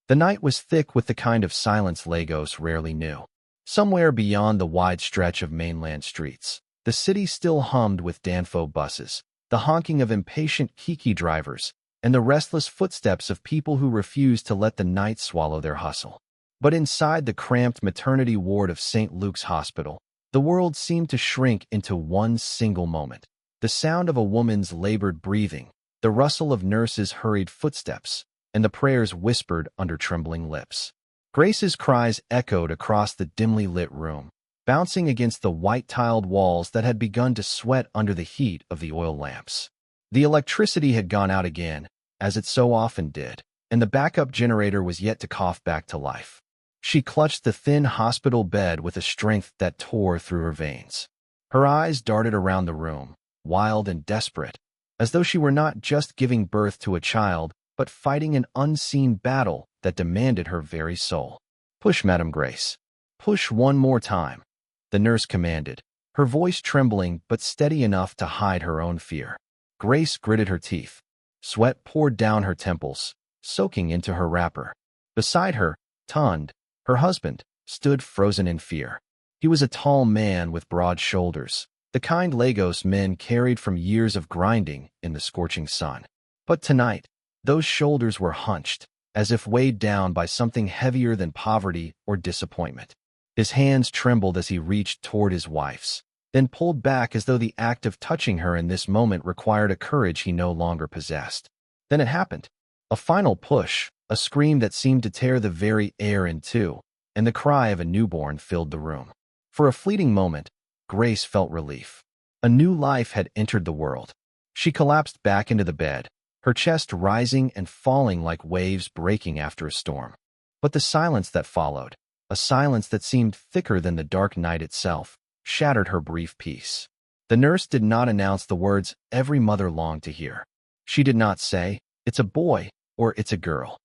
The night was thick with the kind of silence Lagos rarely knew. Somewhere beyond the wide stretch of mainland streets, the city still hummed with Danfo buses, the honking of impatient Kiki drivers, and the restless footsteps of people who refused to let the night swallow their hustle. But inside the cramped maternity ward of St. Luke's Hospital, the world seemed to shrink into one single moment. The sound of a woman's labored breathing, the rustle of nurses' hurried footsteps, and the prayers whispered under trembling lips. Grace's cries echoed across the dimly lit room, bouncing against the white-tiled walls that had begun to sweat under the heat of the oil lamps. The electricity had gone out again, as it so often did, and the backup generator was yet to cough back to life. She clutched the thin hospital bed with a strength that tore through her veins. Her eyes darted around the room, wild and desperate, as though she were not just giving birth to a child, but fighting an unseen battle that demanded her very soul. "Push, Madam Grace. Push one more time," the nurse commanded, her voice trembling but steady enough to hide her own fear. Grace gritted her teeth. Sweat poured down her temples, soaking into her wrapper. Beside her, Tund, her husband, stood frozen in fear. He was a tall man with broad shoulders, the kind Lagos men carried from years of grinding in the scorching sun. But tonight, those shoulders were hunched, as if weighed down by something heavier than poverty or disappointment. His hands trembled as he reached toward his wife's, then pulled back as though the act of touching her in this moment required a courage he no longer possessed. Then it happened. A final push, a scream that seemed to tear the very air in two, and the cry of a newborn filled the room. For a fleeting moment, Grace felt relief. A new life had entered the world. She collapsed back into the bed, her chest rising and falling like waves breaking after a storm. But the silence that followed, a silence that seemed thicker than the dark night itself, shattered her brief peace. The nurse did not announce the words every mother longed to hear. She did not say, "It's a boy," or "It's a girl."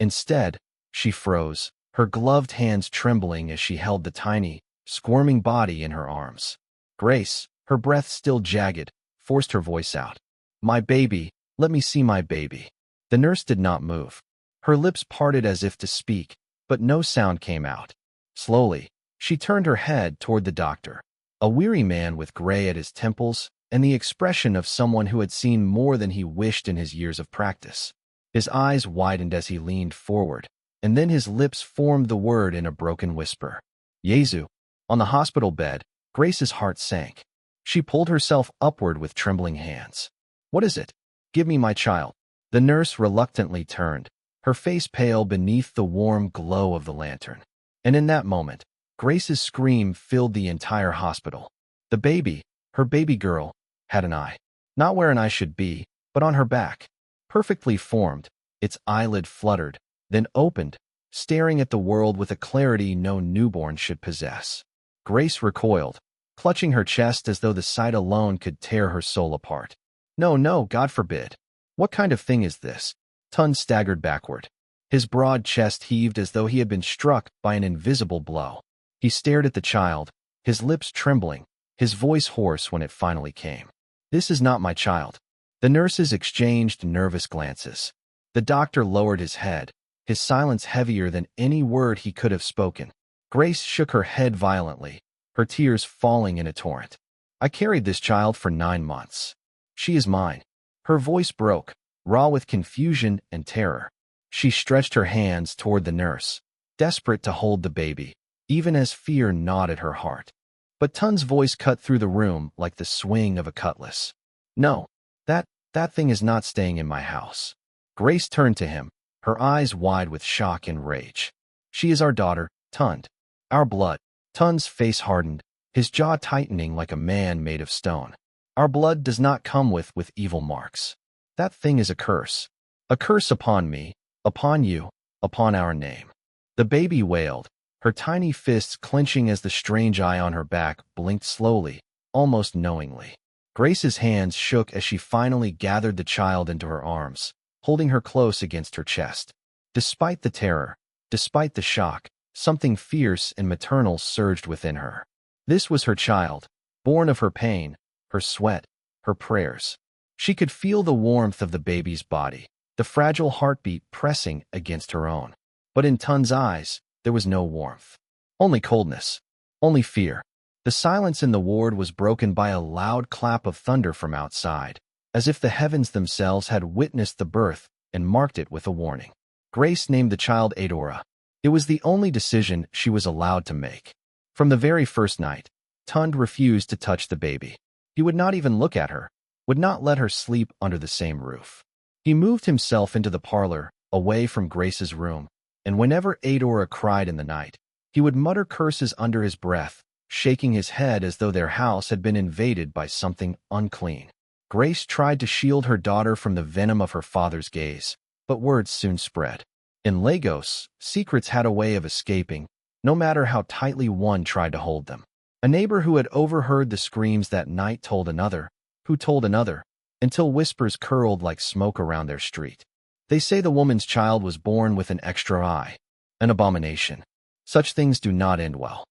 Instead, she froze, her gloved hands trembling as she held the tiny, squirming body in her arms. Grace, her breath still jagged, forced her voice out. "My baby, let me see my baby." The nurse did not move. Her lips parted as if to speak, but no sound came out. Slowly, she turned her head toward the doctor, a weary man with gray at his temples and the expression of someone who had seen more than he wished in his years of practice. His eyes widened as he leaned forward, and then his lips formed the word in a broken whisper. "Yezu." On the hospital bed, Grace's heart sank. She pulled herself upward with trembling hands. "What is it? Give me my child." The nurse reluctantly turned, her face pale beneath the warm glow of the lantern. And in that moment, Grace's scream filled the entire hospital. The baby, her baby girl, had an eye. Not where an eye should be, but on her back. Perfectly formed, its eyelid fluttered, then opened, staring at the world with a clarity no newborn should possess. Grace recoiled, clutching her chest as though the sight alone could tear her soul apart. "No, no, God forbid. What kind of thing is this?" Tund staggered backward. His broad chest heaved as though he had been struck by an invisible blow. He stared at the child, his lips trembling, his voice hoarse when it finally came. "This is not my child." The nurses exchanged nervous glances. The doctor lowered his head, his silence heavier than any word he could have spoken. Grace shook her head violently, her tears falling in a torrent. "I carried this child for 9 months. She is mine." Her voice broke, raw with confusion and terror. She stretched her hands toward the nurse, desperate to hold the baby, even as fear gnawed at her heart. But Tund's voice cut through the room like the swing of a cutlass. "No, that thing is not staying in my house." Grace turned to him, her eyes wide with shock and rage. "She is our daughter, Tund. Our blood." Tund's face hardened, his jaw tightening like a man made of stone. "Our blood does not come with evil marks. That thing is a curse. A curse upon me, upon you, upon our name." The baby wailed, her tiny fists clenching as the strange eye on her back blinked slowly, almost knowingly. Grace's hands shook as she finally gathered the child into her arms, holding her close against her chest. Despite the terror, despite the shock, something fierce and maternal surged within her. This was her child, born of her pain, her sweat, her prayers. She could feel the warmth of the baby's body, the fragile heartbeat pressing against her own. But in Tun's eyes, there was no warmth. Only coldness. Only fear. The silence in the ward was broken by a loud clap of thunder from outside, as if the heavens themselves had witnessed the birth and marked it with a warning. Grace named the child Adaora. It was the only decision she was allowed to make. From the very first night, Tund refused to touch the baby. He would not even look at her, would not let her sleep under the same roof. He moved himself into the parlor, away from Grace's room, and whenever Adaora cried in the night, he would mutter curses under his breath, shaking his head as though their house had been invaded by something unclean. Grace tried to shield her daughter from the venom of her father's gaze, but words soon spread. In Lagos, secrets had a way of escaping, no matter how tightly one tried to hold them. A neighbor who had overheard the screams that night told another, who told another, until whispers curled like smoke around their street. They say the woman's child was born with an extra eye. An abomination. Such things do not end well.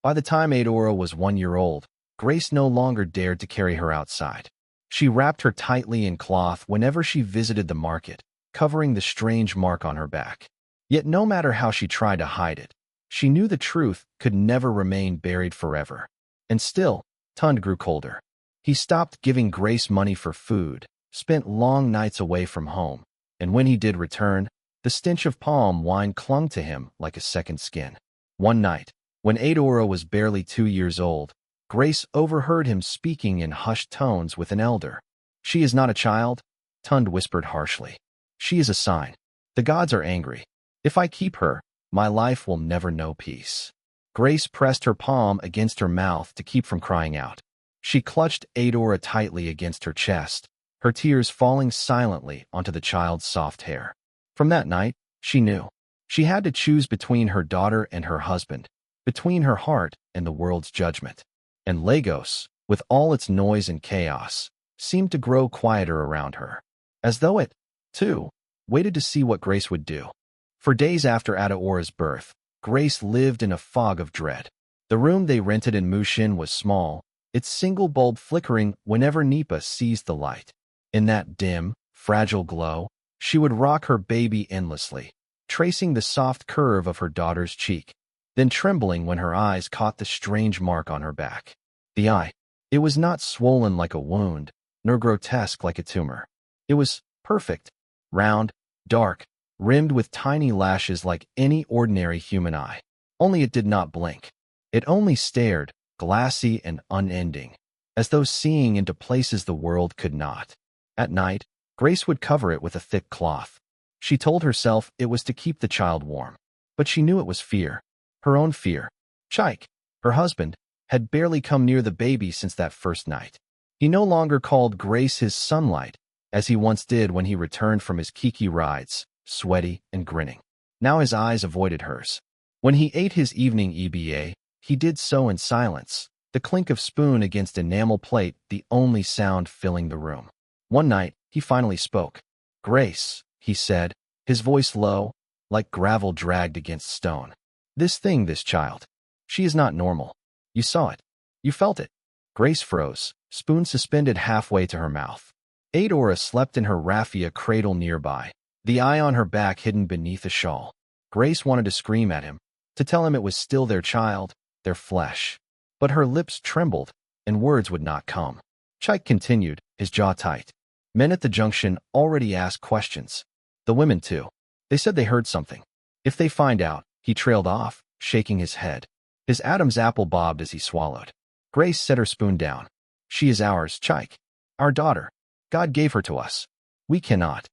By the time Adaora was 1 year old, Grace no longer dared to carry her outside. She wrapped her tightly in cloth whenever she visited the market, covering the strange mark on her back. Yet no matter how she tried to hide it, she knew the truth could never remain buried forever. And still, Tund grew colder. He stopped giving Grace money for food, spent long nights away from home, and when he did return, the stench of palm wine clung to him like a second skin. One night, when Adaora was barely 2 years old, Grace overheard him speaking in hushed tones with an elder. "She is not a child," Tund whispered harshly. "She is a sign. The gods are angry. If I keep her, my life will never know peace." Grace pressed her palm against her mouth to keep from crying out. She clutched Adaora tightly against her chest, her tears falling silently onto the child's soft hair. From that night, she knew. She had to choose between her daughter and her husband, between her heart and the world's judgment. And Lagos, with all its noise and chaos, seemed to grow quieter around her, as though it, too, waited to see what Grace would do. For days after Adaora's birth, Grace lived in a fog of dread. The room they rented in Mushin was small, its single bulb flickering whenever Nipa seized the light. In that dim, fragile glow, she would rock her baby endlessly, tracing the soft curve of her daughter's cheek, then trembling when her eyes caught the strange mark on her back. The eye. It was not swollen like a wound, nor grotesque like a tumor. It was perfect, round, dark, rimmed with tiny lashes like any ordinary human eye. Only it did not blink. It only stared, glassy and unending, as though seeing into places the world could not. At night, Grace would cover it with a thick cloth. She told herself it was to keep the child warm. But she knew it was fear. Her own fear. Chike, her husband, had barely come near the baby since that first night. He no longer called Grace his sunlight, as he once did when he returned from his kiki rides, sweaty and grinning. Now his eyes avoided hers. When he ate his evening EBA, he did so in silence, the clink of spoon against enamel plate the only sound filling the room. One night, he finally spoke. "Grace," he said, his voice low, like gravel dragged against stone. This child. She is not normal. You saw it. You felt it." Grace froze, spoon suspended halfway to her mouth. Adaora slept in her raffia cradle nearby, the eye on her back hidden beneath a shawl. Grace wanted to scream at him, to tell him it was still their child, their flesh. But her lips trembled, and words would not come. Chike continued, his jaw tight. Men at the junction already asked questions. The women, too. They said they heard something. If they find out, he trailed off, shaking his head. His Adam's apple bobbed as he swallowed. Grace set her spoon down. "She is ours, Chike. Our daughter. God gave her to us. We cannot."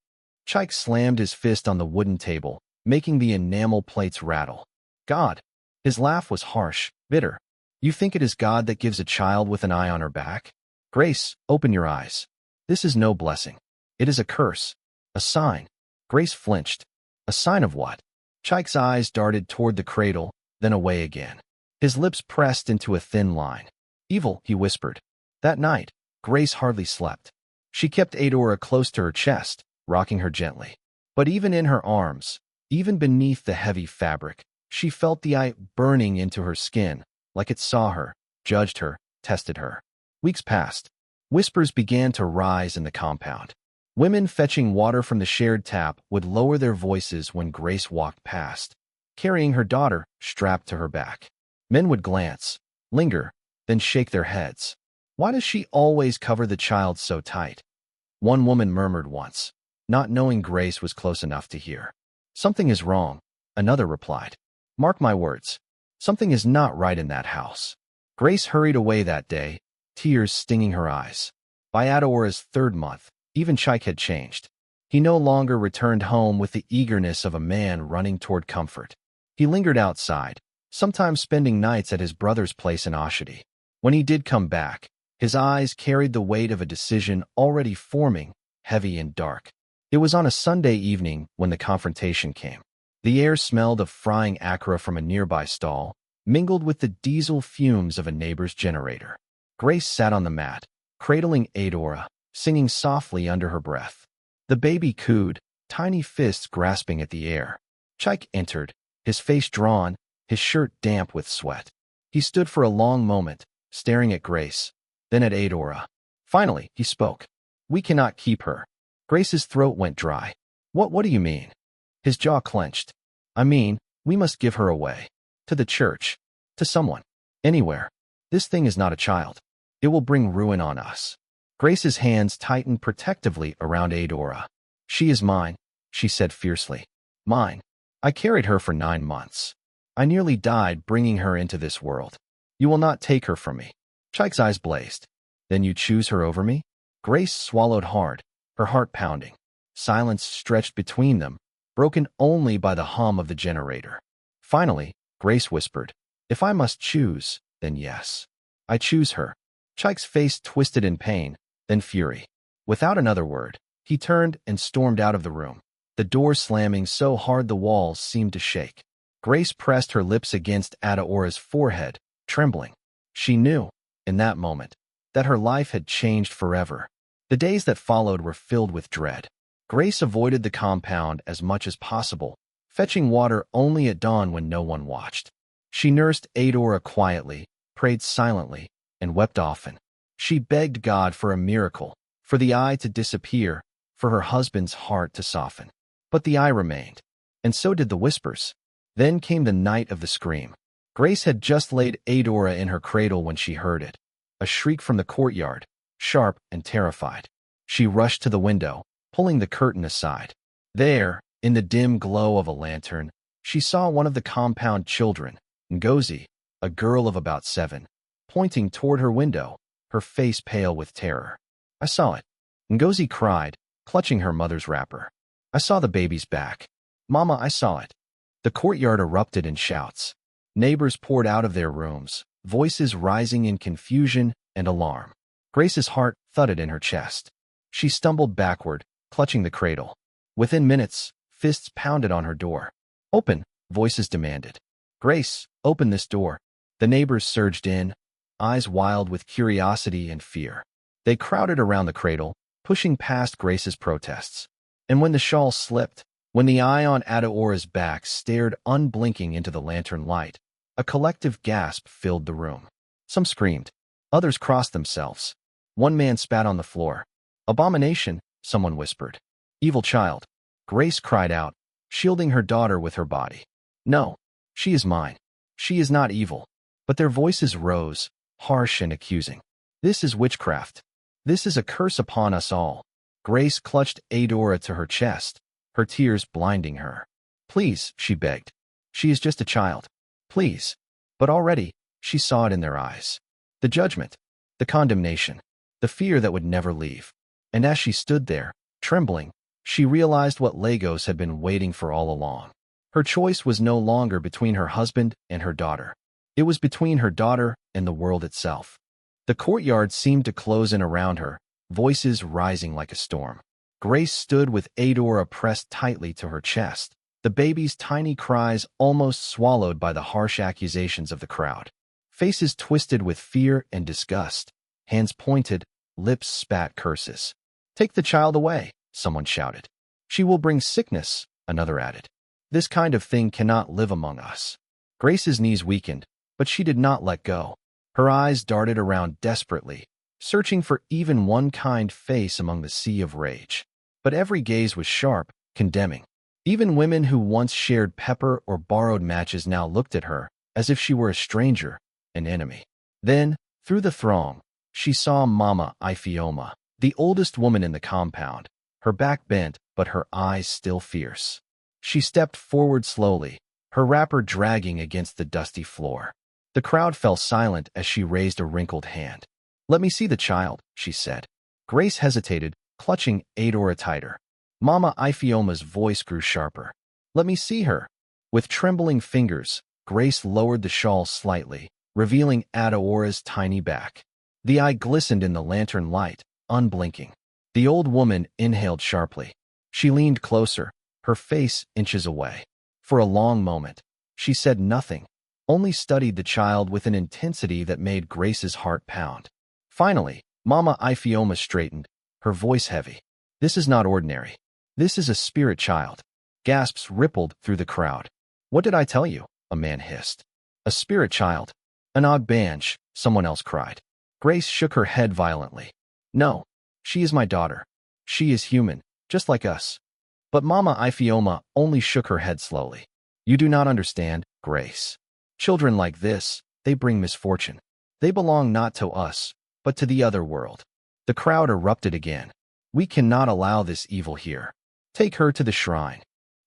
Chike slammed his fist on the wooden table, making the enamel plates rattle. "God." His laugh was harsh, bitter. "You think it is God that gives a child with an eye on her back? Grace, open your eyes. This is no blessing. It is a curse. A sign." Grace flinched. A sign of what? Chike's eyes darted toward the cradle, then away again. His lips pressed into a thin line. "Evil," he whispered. That night, Grace hardly slept. She kept Adaora close to her chest, rocking her gently. But even in her arms, even beneath the heavy fabric, she felt the eye burning into her skin, like it saw her, judged her, tested her. Weeks passed. Whispers began to rise in the compound. Women fetching water from the shared tap would lower their voices when Grace walked past, carrying her daughter strapped to her back. Men would glance, linger, then shake their heads. Why does she always cover the child so tight? One woman murmured once, not knowing Grace was close enough to hear. Something is wrong, another replied. Mark my words, something is not right in that house. Grace hurried away that day, tears stinging her eyes. By Adaora's third month, even Chike had changed. He no longer returned home with the eagerness of a man running toward comfort. He lingered outside, sometimes spending nights at his brother's place in Oshodi. When he did come back, his eyes carried the weight of a decision already forming, heavy and dark. It was on a Sunday evening when the confrontation came. The air smelled of frying akra from a nearby stall, mingled with the diesel fumes of a neighbor's generator. Grace sat on the mat, cradling Adaora, singing softly under her breath. The baby cooed, tiny fists grasping at the air. Chike entered, his face drawn, his shirt damp with sweat. He stood for a long moment, staring at Grace, then at Adaora. Finally, he spoke. We cannot keep her. Grace's throat went dry. What do you mean? His jaw clenched. I mean, we must give her away. To the church. To someone. Anywhere. This thing is not a child. It will bring ruin on us. Grace's hands tightened protectively around Adaora. She is mine, she said fiercely. Mine. I carried her for 9 months. I nearly died bringing her into this world. You will not take her from me. Chike's eyes blazed. Then you choose her over me? Grace swallowed hard, her heart pounding. Silence stretched between them, broken only by the hum of the generator. Finally, Grace whispered, if I must choose, then yes. I choose her. Chike's face twisted in pain, then fury. Without another word, he turned and stormed out of the room, the door slamming so hard the walls seemed to shake. Grace pressed her lips against Adaora's forehead, trembling. She knew, in that moment, that her life had changed forever. The days that followed were filled with dread. Grace avoided the compound as much as possible, fetching water only at dawn when no one watched. She nursed Adaora quietly, prayed silently, and wept often. She begged God for a miracle, for the eye to disappear, for her husband's heart to soften. But the eye remained, and so did the whispers. Then came the night of the scream. Grace had just laid Adaora in her cradle when she heard it. A shriek from the courtyard, sharp and terrified. She rushed to the window, pulling the curtain aside. There, in the dim glow of a lantern, she saw one of the compound children, Ngozi, a girl of about 7, pointing toward her window, her face pale with terror. I saw it. Ngozi cried, clutching her mother's wrapper. I saw the baby's back. Mama, I saw it. The courtyard erupted in shouts. Neighbors poured out of their rooms, voices rising in confusion and alarm. Grace's heart thudded in her chest. She stumbled backward, clutching the cradle. Within minutes, fists pounded on her door. Open, voices demanded. Grace, open this door. The neighbors surged in, eyes wild with curiosity and fear. They crowded around the cradle, pushing past Grace's protests. And when the shawl slipped, when the eye on Adaora's back stared unblinking into the lantern light, a collective gasp filled the room. Some screamed. Others crossed themselves. One man spat on the floor. Abomination, someone whispered. Evil child. Grace cried out, shielding her daughter with her body. No, she is mine. She is not evil. But their voices rose, harsh and accusing. This is witchcraft. This is a curse upon us all. Grace clutched Adaora to her chest, her tears blinding her. Please, she begged. She is just a child. Please. But already, she saw it in their eyes. The judgment, the condemnation, the fear that would never leave. And as she stood there, trembling, she realized what Lagos had been waiting for all along. Her choice was no longer between her husband and her daughter. It was between her daughter and the world itself. The courtyard seemed to close in around her, voices rising like a storm. Grace stood with Adaora pressed tightly to her chest, the baby's tiny cries almost swallowed by the harsh accusations of the crowd. Faces twisted with fear and disgust, hands pointed, lips spat curses. Take the child away, someone shouted. She will bring sickness, another added. This kind of thing cannot live among us. Grace's knees weakened, but she did not let go. Her eyes darted around desperately, searching for even one kind face among the sea of rage. But every gaze was sharp, condemning. Even women who once shared pepper or borrowed matches now looked at her, as if she were a stranger, an enemy. Then, through the throng, she saw Mama Ifeoma, the oldest woman in the compound, her back bent but her eyes still fierce. She stepped forward slowly, her wrapper dragging against the dusty floor. The crowd fell silent as she raised a wrinkled hand. "Let me see the child," she said. Grace hesitated, clutching Adaora tighter. Mama Ifeoma's voice grew sharper. "Let me see her." With trembling fingers, Grace lowered the shawl slightly, revealing Adaora's tiny back. The eye glistened in the lantern light, unblinking. The old woman inhaled sharply. She leaned closer, her face inches away. For a long moment, she said nothing, only studied the child with an intensity that made Grace's heart pound. Finally, Mama Ifeoma straightened, her voice heavy. "This is not ordinary. This is a spirit child." Gasps rippled through the crowd. "What did I tell you?" a man hissed. "A spirit child. An Ogbanj," someone else cried. Grace shook her head violently. "No, she is my daughter. She is human, just like us." But Mama Ifeoma only shook her head slowly. "You do not understand, Grace. Children like this, they bring misfortune. They belong not to us, but to the other world." The crowd erupted again. "We cannot allow this evil here. Take her to the shrine."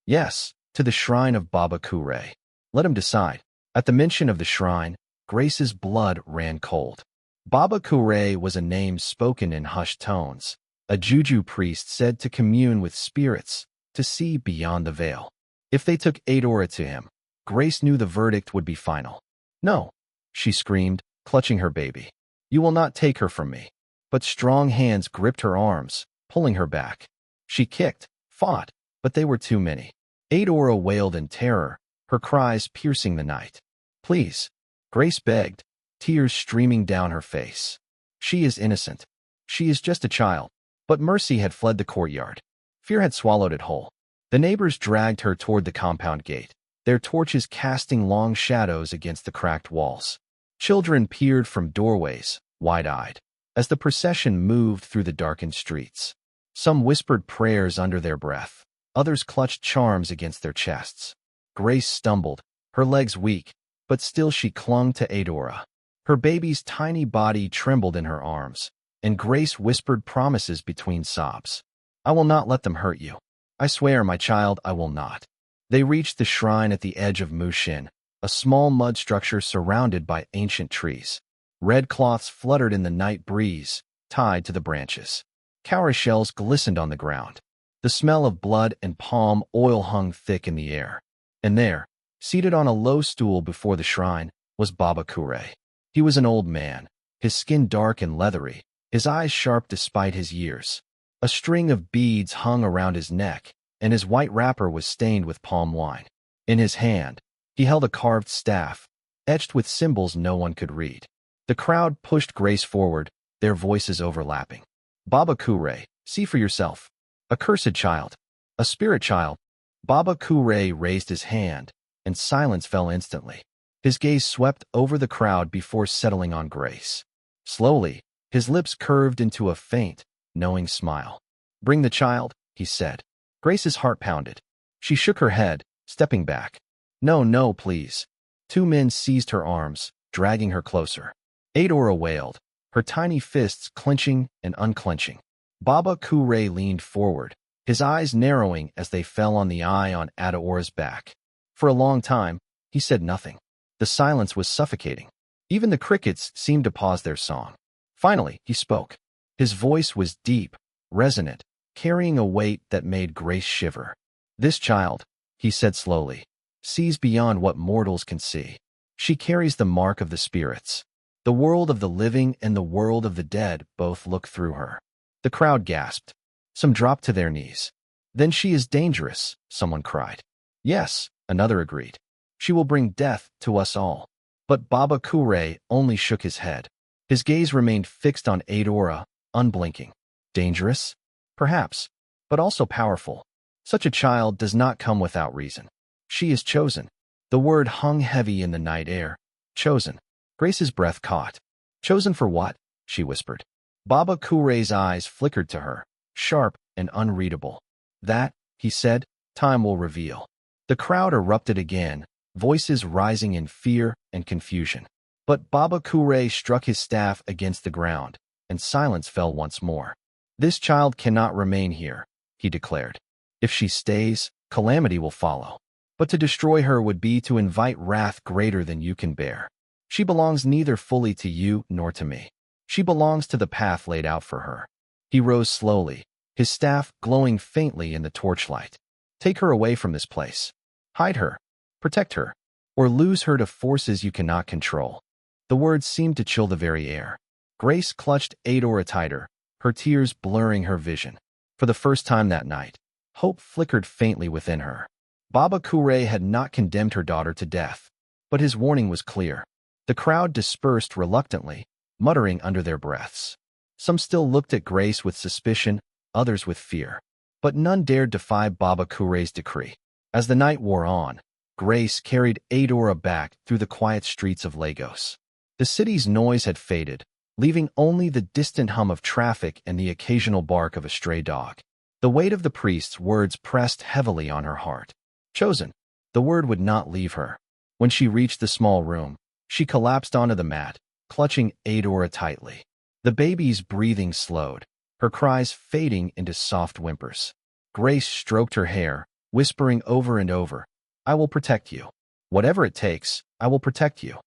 "Yes, to the shrine of Baba Kure. Let him decide." At the mention of the shrine, Grace's blood ran cold. Baba Kure was a name spoken in hushed tones, a juju priest said to commune with spirits, to see beyond the veil. If they took Adaora to him, Grace knew the verdict would be final. "No," she screamed, clutching her baby. "You will not take her from me." But strong hands gripped her arms, pulling her back. She kicked, fought, but they were too many. Adaora wailed in terror, her cries piercing the night. "Please," Grace begged, tears streaming down her face. "She is innocent. She is just a child." But mercy had fled the courtyard. Fear had swallowed it whole. The neighbors dragged her toward the compound gate, their torches casting long shadows against the cracked walls. Children peered from doorways, wide-eyed, as the procession moved through the darkened streets. Some whispered prayers under their breath. Others clutched charms against their chests. Grace stumbled, her legs weak, but still she clung to Adaora. Her baby's tiny body trembled in her arms, and Grace whispered promises between sobs. "I will not let them hurt you. I swear, my child, I will not." They reached the shrine at the edge of Mushin, a small mud structure surrounded by ancient trees. Red cloths fluttered in the night breeze, tied to the branches. Cowrie shells glistened on the ground. The smell of blood and palm oil hung thick in the air. And there, seated on a low stool before the shrine, was Baba Kure. He was an old man, his skin dark and leathery, his eyes sharp despite his years. A string of beads hung around his neck, and his white wrapper was stained with palm wine. In his hand, he held a carved staff, etched with symbols no one could read. The crowd pushed Grace forward, their voices overlapping. "Baba Kure, see for yourself. A cursed child. A spirit child." Baba Kure raised his hand, and silence fell instantly. His gaze swept over the crowd before settling on Grace. Slowly, his lips curved into a faint, knowing smile. "Bring the child," he said. Grace's heart pounded. She shook her head, stepping back. "No, no, please." Two men seized her arms, dragging her closer. Adaora wailed, her tiny fists clenching and unclenching. Baba Kure leaned forward, his eyes narrowing as they fell on the eye on Adaora's back. For a long time, he said nothing. The silence was suffocating. Even the crickets seemed to pause their song. Finally, he spoke. His voice was deep, resonant, carrying a weight that made Grace shiver. "This child," he said slowly, "sees beyond what mortals can see. She carries the mark of the spirits. The world of the living and the world of the dead both look through her." The crowd gasped. Some dropped to their knees. "Then she is dangerous," someone cried. "Yes," another agreed. "She will bring death to us all." But Baba Kure only shook his head. His gaze remained fixed on Adaora, unblinking. Dangerous? Perhaps, but also powerful. Such a child does not come without reason. She is chosen. The word hung heavy in the night air. Chosen. Grace's breath caught. "Chosen for what?" she whispered. Baba Kure's eyes flickered to her, sharp and unreadable. "That," he said, Time will reveal. The crowd erupted again, voices rising in fear and confusion. But Baba Kure struck his staff against the ground, and silence fell once more. This child cannot remain here, he declared. If she stays, calamity will follow. But to destroy her would be to invite wrath greater than you can bear. She belongs neither fully to you nor to me. She belongs to the path laid out for her. He rose slowly, his staff glowing faintly in the torchlight. Take her away from this place. Hide her, protect her, or lose her to forces you cannot control. The words seemed to chill the very air. Grace clutched Adaora tighter, her tears blurring her vision. For the first time that night, hope flickered faintly within her. Baba Kure had not condemned her daughter to death, but his warning was clear. The crowd dispersed reluctantly, muttering under their breaths. Some still looked at Grace with suspicion, others with fear. But none dared defy Baba Kure's decree. As the night wore on, Grace carried Adaora back through the quiet streets of Lagos. The city's noise had faded, leaving only the distant hum of traffic and the occasional bark of a stray dog. The weight of the priest's words pressed heavily on her heart. Chosen. The word would not leave her. When she reached the small room, she collapsed onto the mat, clutching Adaora tightly. The baby's breathing slowed, her cries fading into soft whimpers. Grace stroked her hair, whispering over and over, I will protect you. Whatever it takes, I will protect you.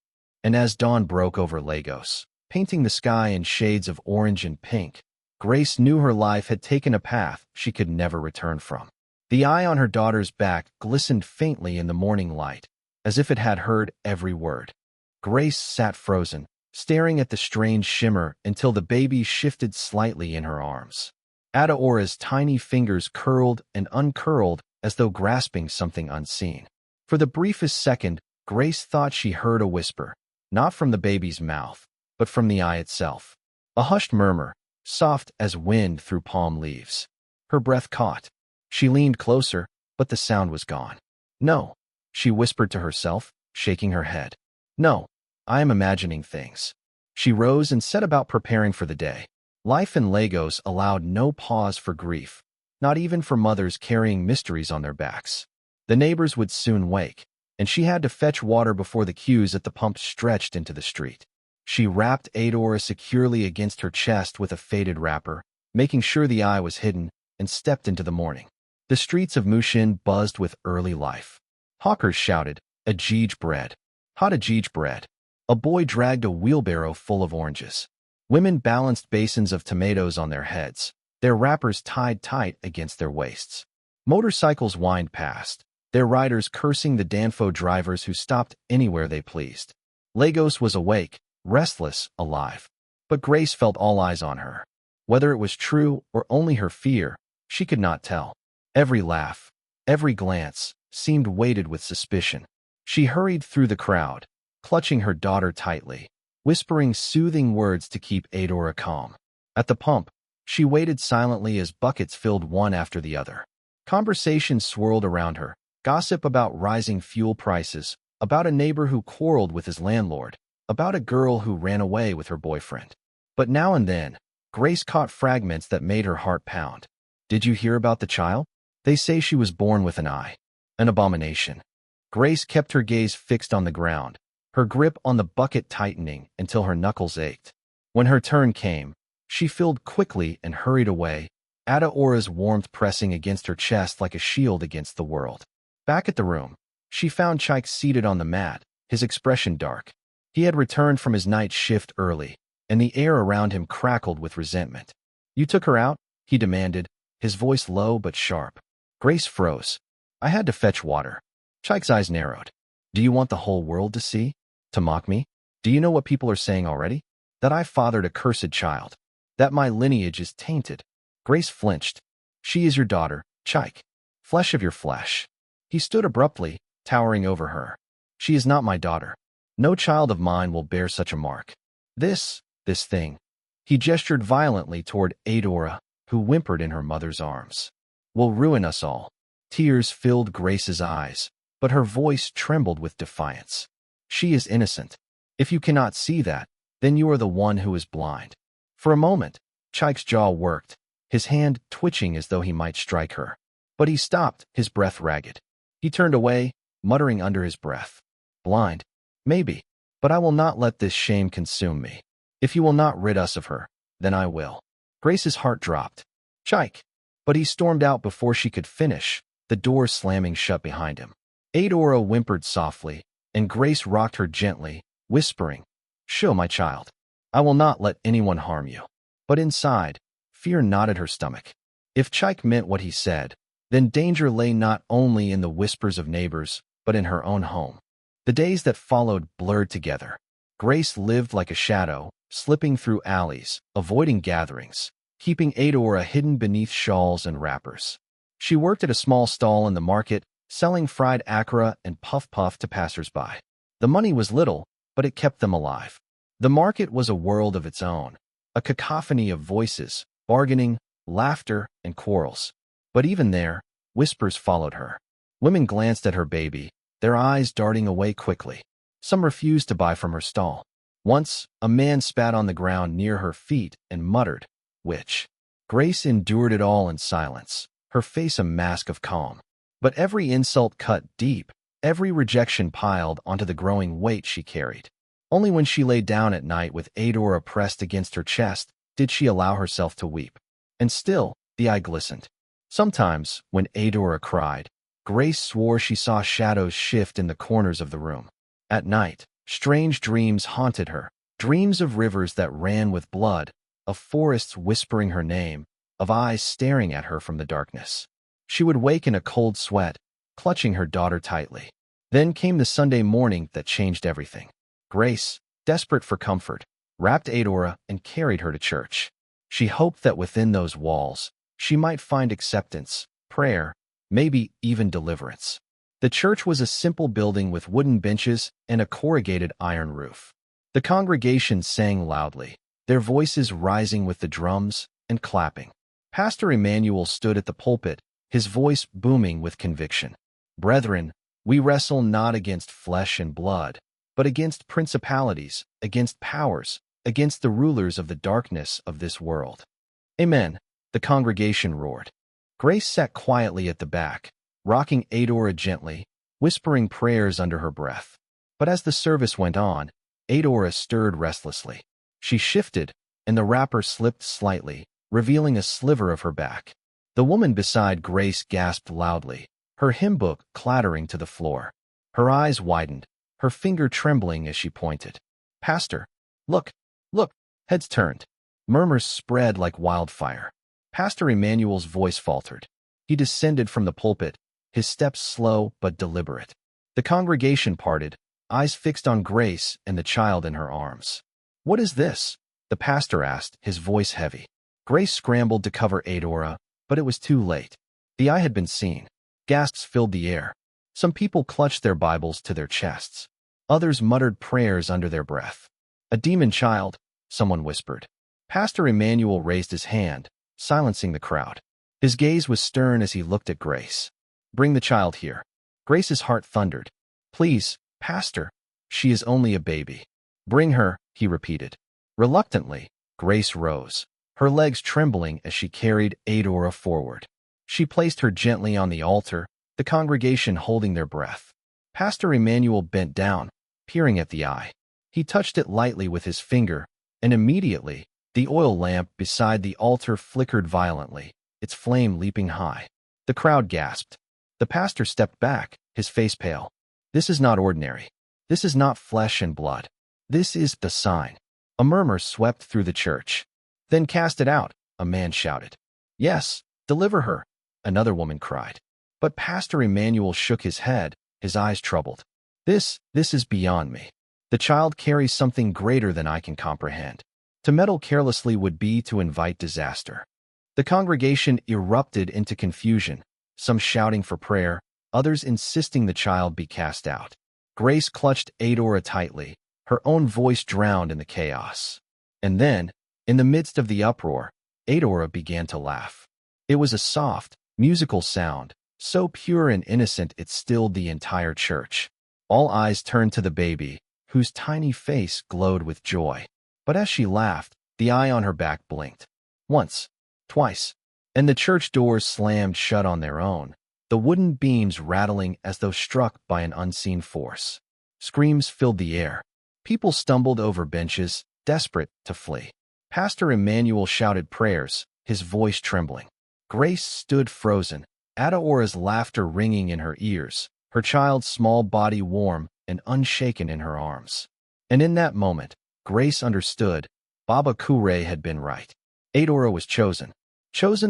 And as dawn broke over Lagos, painting the sky in shades of orange and pink, Grace knew her life had taken a path she could never return from. The eye on her daughter's back glistened faintly in the morning light, as if it had heard every word. Grace sat frozen, staring at the strange shimmer until the baby shifted slightly in her arms. Adaora's tiny fingers curled and uncurled as though grasping something unseen. For the briefest second, Grace thought she heard a whisper, not from the baby's mouth, but from the eye itself. A hushed murmur, soft as wind through palm leaves. Her breath caught. She leaned closer, but the sound was gone. No, she whispered to herself, shaking her head. No, I am imagining things. She rose and set about preparing for the day. Life in Lagos allowed no pause for grief, not even for mothers carrying mysteries on their backs. The neighbors would soon wake, and she had to fetch water before the queues at the pump stretched into the street. She wrapped Adaora securely against her chest with a faded wrapper, making sure the eye was hidden, and stepped into the morning. The streets of Mushin buzzed with early life. Hawkers shouted, Ajij bread. Hot Ajij bread. A boy dragged a wheelbarrow full of oranges. Women balanced basins of tomatoes on their heads, their wrappers tied tight against their waists. Motorcycles whined past, their riders cursing the Danfo drivers who stopped anywhere they pleased. Lagos was awake, restless, alive. But Grace felt all eyes on her. Whether it was true or only her fear, she could not tell. Every laugh, every glance, seemed weighted with suspicion. She hurried through the crowd, clutching her daughter tightly, whispering soothing words to keep Adaora calm. At the pump, she waited silently as buckets filled one after the other. Conversation swirled around her, gossip about rising fuel prices, about a neighbor who quarreled with his landlord, about a girl who ran away with her boyfriend. But now and then, Grace caught fragments that made her heart pound. Did you hear about the child? They say she was born with an eye. An abomination. Grace kept her gaze fixed on the ground, her grip on the bucket tightening until her knuckles ached. When her turn came, she filled quickly and hurried away, Adaora's warmth pressing against her chest like a shield against the world. Back at the room, she found Chike seated on the mat, his expression dark. He had returned from his night shift early, and the air around him crackled with resentment. You took her out? He demanded, his voice low but sharp. Grace froze. I had to fetch water. Chike's eyes narrowed. Do you want the whole world to see? To mock me? Do you know what people are saying already? That I fathered a cursed child. That my lineage is tainted. Grace flinched. She is your daughter, Chike. Flesh of your flesh. He stood abruptly, towering over her. She is not my daughter. No child of mine will bear such a mark. This thing. He gestured violently toward Adaora, who whimpered in her mother's arms. Will ruin us all. Tears filled Grace's eyes, but her voice trembled with defiance. She is innocent. If you cannot see that, then you are the one who is blind. For a moment, Chike's jaw worked, his hand twitching as though he might strike her. But he stopped, his breath ragged. He turned away, muttering under his breath. Blind? Maybe. But I will not let this shame consume me. If you will not rid us of her, then I will. Grace's heart dropped. Chike! But he stormed out before she could finish, the door slamming shut behind him. Adaora whimpered softly, and Grace rocked her gently, whispering, "Show, my child. I will not let anyone harm you." But inside, fear knotted her stomach. If Chike meant what he said, then danger lay not only in the whispers of neighbors, but in her own home. The days that followed blurred together. Grace lived like a shadow, slipping through alleys, avoiding gatherings, keeping Adaora hidden beneath shawls and wrappers. She worked at a small stall in the market, selling fried akra and puff-puff to passers-by. The money was little, but it kept them alive. The market was a world of its own, a cacophony of voices, bargaining, laughter, and quarrels. But even there, whispers followed her. Women glanced at her baby, their eyes darting away quickly. Some refused to buy from her stall. Once, a man spat on the ground near her feet and muttered, "Witch." Grace endured it all in silence, her face a mask of calm. But every insult cut deep, every rejection piled onto the growing weight she carried. Only when she lay down at night with Adaora pressed against her chest did she allow herself to weep. And still, the eye glistened. Sometimes, when Adaora cried, Grace swore she saw shadows shift in the corners of the room. At night, strange dreams haunted her, dreams of rivers that ran with blood, of forests whispering her name, of eyes staring at her from the darkness. She would wake in a cold sweat, clutching her daughter tightly. Then came the Sunday morning that changed everything. Grace, desperate for comfort, wrapped Adaora and carried her to church. She hoped that within those walls, she might find acceptance, prayer, maybe even deliverance. The church was a simple building with wooden benches and a corrugated iron roof. The congregation sang loudly, their voices rising with the drums and clapping. Pastor Emmanuel stood at the pulpit, his voice booming with conviction. "Brethren, we wrestle not against flesh and blood, but against principalities, against powers, against the rulers of the darkness of this world." "Amen," the congregation roared. Grace sat quietly at the back, rocking Adaora gently, whispering prayers under her breath. But as the service went on, Adaora stirred restlessly. She shifted, and the wrapper slipped slightly, revealing a sliver of her back. The woman beside Grace gasped loudly, her hymn book clattering to the floor. Her eyes widened, her finger trembling as she pointed. "Pastor, look, look!" Heads turned. Murmurs spread like wildfire. Pastor Emmanuel's voice faltered. He descended from the pulpit, his steps slow but deliberate. The congregation parted, eyes fixed on Grace and the child in her arms. "What is this?" the pastor asked, his voice heavy. Grace scrambled to cover Adaora, but it was too late. The eye had been seen. Gasps filled the air. Some people clutched their Bibles to their chests. Others muttered prayers under their breath. "A demon child," someone whispered. Pastor Emmanuel raised his hand, silencing the crowd. His gaze was stern as he looked at Grace. "Bring the child here." Grace's heart thundered. "Please, Pastor, she is only a baby." "Bring her," he repeated. Reluctantly, Grace rose, her legs trembling as she carried Adaora forward. She placed her gently on the altar, the congregation holding their breath. Pastor Emmanuel bent down, peering at the eye. He touched it lightly with his finger, and immediately, the oil lamp beside the altar flickered violently, its flame leaping high. The crowd gasped. The pastor stepped back, his face pale. "This is not ordinary. This is not flesh and blood. This is the sign." A murmur swept through the church. "Then cast it out," a man shouted. "Yes, deliver her," another woman cried. But Pastor Emmanuel shook his head, his eyes troubled. This is beyond me. The child carries something greater than I can comprehend. To meddle carelessly would be to invite disaster." The congregation erupted into confusion, some shouting for prayer, others insisting the child be cast out. Grace clutched Adaora tightly, her own voice drowned in the chaos. And then, in the midst of the uproar, Adaora began to laugh. It was a soft, musical sound, so pure and innocent it stilled the entire church. All eyes turned to the baby, whose tiny face glowed with joy. But as she laughed, the eye on her back blinked. Once, twice. and the church doors slammed shut on their own, the wooden beams rattling as though struck by an unseen force. Screams filled the air. People stumbled over benches, desperate to flee. Pastor Emmanuel shouted prayers, his voice trembling. Grace stood frozen, Adaora's laughter ringing in her ears, her child's small body warm and unshaken in her arms. And in that moment, Grace understood. Baba Kure had been right. Adaora was chosen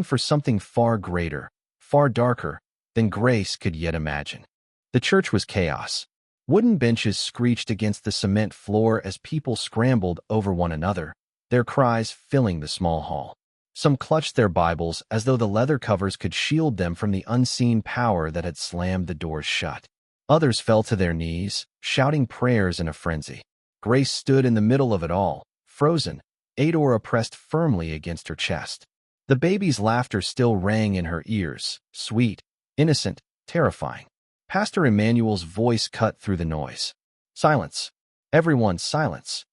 for something far greater, far darker than Grace could yet imagine. The church was chaos. Wooden benches screeched against the cement floor as people scrambled over one another, their cries filling the small hall. Some clutched their Bibles as though the leather covers could shield them from the unseen power that had slammed the doors shut. Others fell to their knees, shouting prayers in a frenzy. Grace stood in the middle of it all, frozen, Adaora pressed firmly against her chest. The baby's laughter still rang in her ears, sweet, innocent, terrifying. Pastor Emmanuel's voice cut through the noise. Silence. Everyone, silence.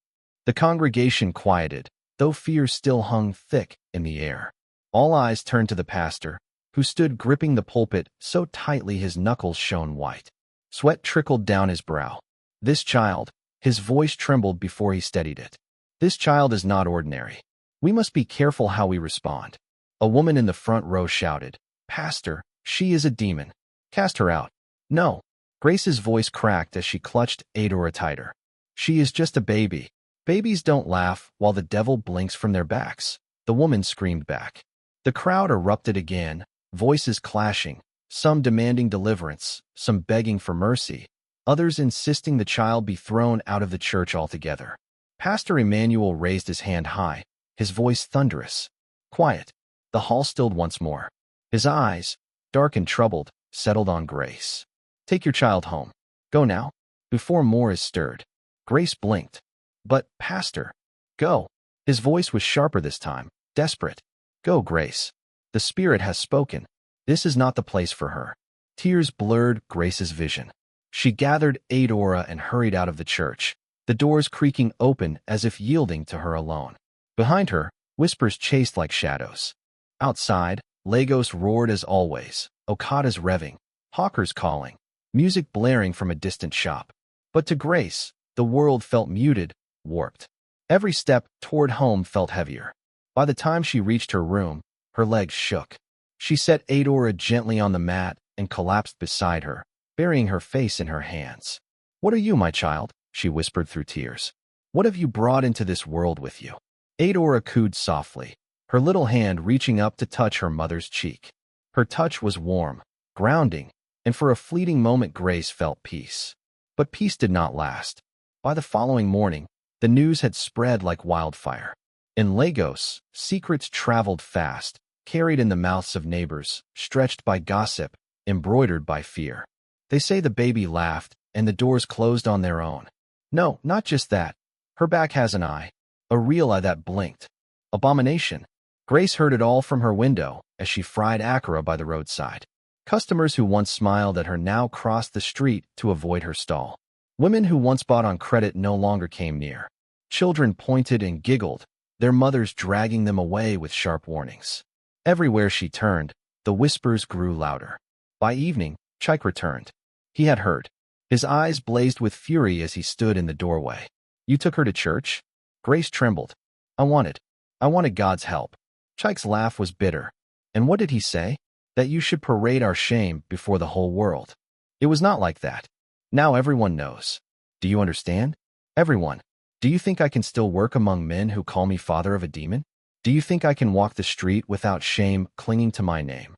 The congregation quieted, though fear still hung thick in the air. All eyes turned to the pastor, who stood gripping the pulpit so tightly his knuckles shone white. Sweat trickled down his brow. This child, his voice trembled before he steadied it. This child is not ordinary. We must be careful how we respond. A woman in the front row shouted, "Pastor, she is a demon. Cast her out." "No." Grace's voice cracked as she clutched Adaora tighter. "She is just a baby. Babies don't laugh while the devil blinks from their backs," the woman screamed back. The crowd erupted again, voices clashing, some demanding deliverance, some begging for mercy, others insisting the child be thrown out of the church altogether. Pastor Emmanuel raised his hand high, his voice thunderous. Quiet. The hall stilled once more. His eyes, dark and troubled, settled on Grace. "Take your child home. Go now, before more is stirred." Grace blinked. "But, Pastor." "Go." His voice was sharper this time, desperate. "Go, Grace. The Spirit has spoken. This is not the place for her." Tears blurred Grace's vision. She gathered Adaora and hurried out of the church, the doors creaking open as if yielding to her alone. Behind her, whispers chased like shadows. Outside, Lagos roared as always, Okadas revving, hawkers calling, music blaring from a distant shop. But to Grace, the world felt muted, warped. Every step toward home felt heavier. By the time she reached her room, her legs shook. She set Adaora gently on the mat and collapsed beside her, burying her face in her hands. "What are you, my child?" she whispered through tears. "What have you brought into this world with you?" Adaora cooed softly, her little hand reaching up to touch her mother's cheek. Her touch was warm, grounding, and for a fleeting moment Grace felt peace. But peace did not last. By the following morning, the news had spread like wildfire. In Lagos, secrets traveled fast, carried in the mouths of neighbors, stretched by gossip, embroidered by fear. They say the baby laughed, and the doors closed on their own. No, not just that. Her back has an eye, a real eye that blinked. Abomination. Grace heard it all from her window as she fried akara by the roadside. Customers who once smiled at her now crossed the street to avoid her stall. Women who once bought on credit no longer came near. Children pointed and giggled, their mothers dragging them away with sharp warnings. Everywhere she turned, the whispers grew louder. By evening, Chike returned. He had heard. His eyes blazed with fury as he stood in the doorway. "You took her to church?" Grace trembled. I wanted God's help." Chike's laugh was bitter. "And what did he say?" "That you should parade our shame before the whole world." "It was not like that. Now everyone knows. Do you understand? Everyone. Do you think I can still work among men who call me father of a demon? Do you think I can walk the street without shame clinging to my name?"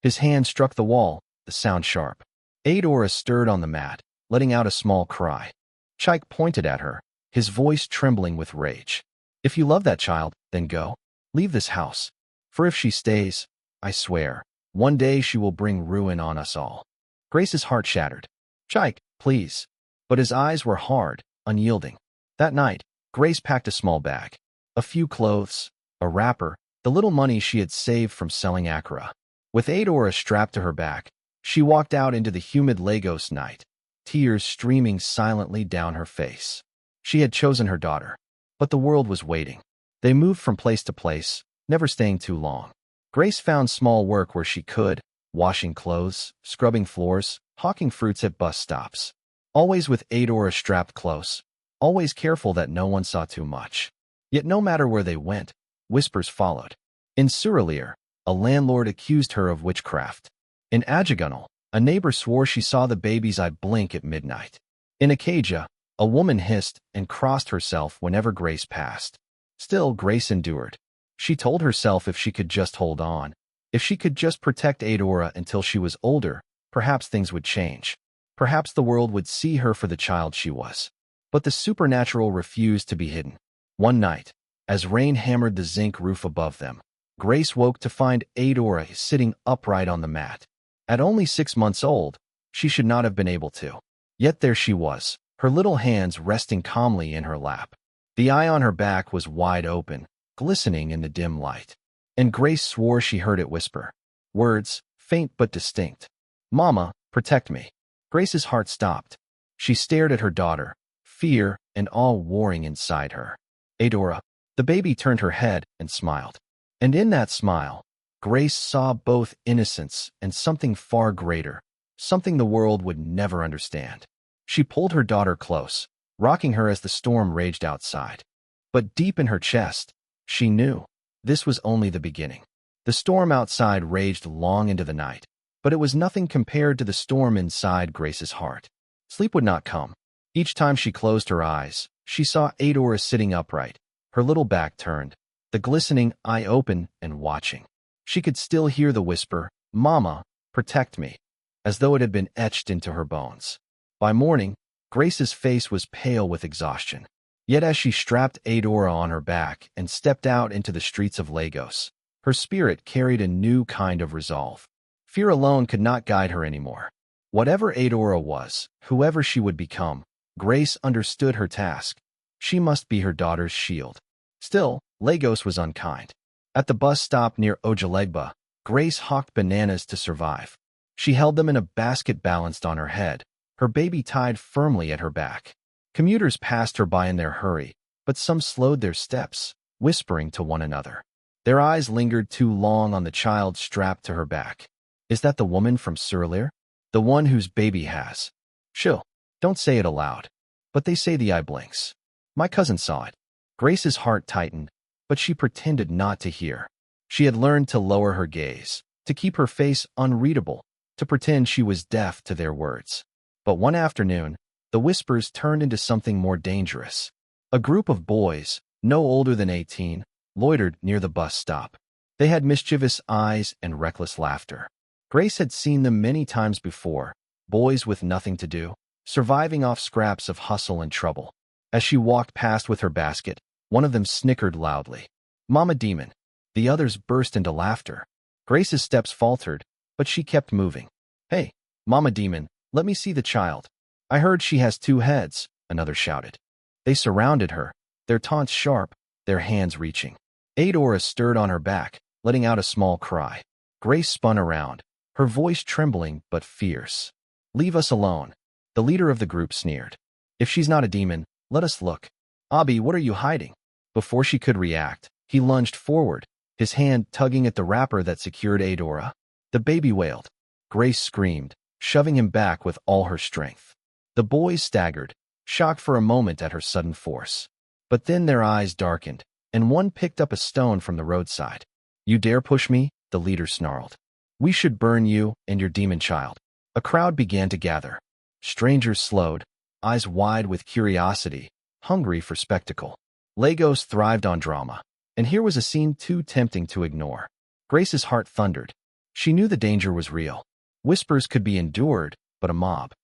His hand struck the wall, the sound sharp. Adaora stirred on the mat, letting out a small cry. Chike pointed at her, his voice trembling with rage. "If you love that child, then go. Leave this house. For if she stays, I swear, one day she will bring ruin on us all." Grace's heart shattered. "Chike, please." But his eyes were hard, unyielding. That night, Grace packed a small bag. A few clothes, a wrapper, the little money she had saved from selling akara. With Adaora strapped to her back, she walked out into the humid Lagos night, tears streaming silently down her face. She had chosen her daughter. But the world was waiting. They moved from place to place, never staying too long. Grace found small work where she could, washing clothes, scrubbing floors, hawking fruits at bus stops. Always with Adaora strapped close, always careful that no one saw too much. Yet no matter where they went, whispers followed. In Suralere, a landlord accused her of witchcraft. In Ajagunal, a neighbor swore she saw the baby's eye blink at midnight. In Acadia, a woman hissed and crossed herself whenever Grace passed. Still, Grace endured. She told herself if she could just hold on, if she could just protect Adaora until she was older, perhaps things would change. Perhaps the world would see her for the child she was. But the supernatural refused to be hidden. One night, as rain hammered the zinc roof above them, Grace woke to find Adaora sitting upright on the mat. At only 6 months old, she should not have been able to. Yet there she was, her little hands resting calmly in her lap. The eye on her back was wide open, glistening in the dim light. And Grace swore she heard it whisper. Words, faint but distinct. "Mama, protect me." Grace's heart stopped. She stared at her daughter, fear and awe warring inside her. "Adaora." The baby turned her head and smiled. And in that smile, Grace saw both innocence and something far greater, something the world would never understand. She pulled her daughter close, rocking her as the storm raged outside. But deep in her chest, she knew this was only the beginning. The storm outside raged long into the night, but it was nothing compared to the storm inside Grace's heart. Sleep would not come. Each time she closed her eyes, she saw Adaora sitting upright, her little back turned, the glistening eye open and watching. She could still hear the whisper, "Mama, protect me," as though it had been etched into her bones. By morning, Grace's face was pale with exhaustion. Yet as she strapped Adaora on her back and stepped out into the streets of Lagos, her spirit carried a new kind of resolve. Fear alone could not guide her anymore. Whatever Adaora was, whoever she would become, Grace understood her task. She must be her daughter's shield. Still, Lagos was unkind. At the bus stop near Ojalegba, Grace hawked bananas to survive. She held them in a basket balanced on her head, her baby tied firmly at her back. Commuters passed her by in their hurry, but some slowed their steps, whispering to one another. Their eyes lingered too long on the child strapped to her back. "Is that the woman from Suralere? The one whose baby has?" "Chill. Don't say it aloud. But they say the eye blinks. My cousin saw it." Grace's heart tightened, but she pretended not to hear. She had learned to lower her gaze, to keep her face unreadable, to pretend she was deaf to their words. But one afternoon, the whispers turned into something more dangerous. A group of boys, no older than 18, loitered near the bus stop. They had mischievous eyes and reckless laughter. Grace had seen them many times before, boys with nothing to do, surviving off scraps of hustle and trouble. As she walked past with her basket, one of them snickered loudly. "Mama Demon." The others burst into laughter. Grace's steps faltered, but she kept moving. "Hey, Mama Demon, let me see the child. I heard she has 2 heads," another shouted. They surrounded her, their taunts sharp, their hands reaching. Adaora stirred on her back, letting out a small cry. Grace spun around, her voice trembling but fierce. "Leave us alone," the leader of the group sneered. "If she's not a demon, let us look." "Abi, what are you hiding?" Before she could react, he lunged forward, his hand tugging at the wrapper that secured Adaora. The baby wailed. Grace screamed, shoving him back with all her strength. The boys staggered, shocked for a moment at her sudden force. But then their eyes darkened, and one picked up a stone from the roadside. "You dare push me?" the leader snarled. "We should burn you and your demon child." A crowd began to gather. Strangers slowed, eyes wide with curiosity, hungry for spectacle. Lagos thrived on drama, and here was a scene too tempting to ignore. Grace's heart thundered. She knew the danger was real. Whispers could be endured, but a mob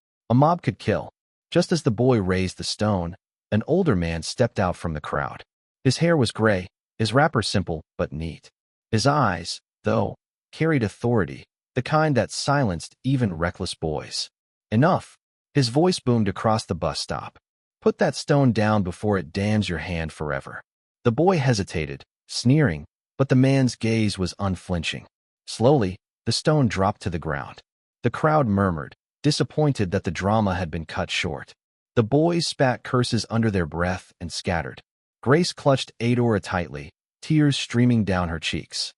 could kill. Just as the boy raised the stone, an older man stepped out from the crowd. His hair was gray, his wrapper simple but neat. His eyes, though, carried authority, the kind that silenced even reckless boys. "Enough!" His voice boomed across the bus stop. "Put that stone down before it damns your hand forever." The boy hesitated, sneering, but the man's gaze was unflinching. Slowly, the stone dropped to the ground. The crowd murmured, disappointed that the drama had been cut short. The boys spat curses under their breath and scattered. Grace clutched Adaora tightly, tears streaming down her cheeks.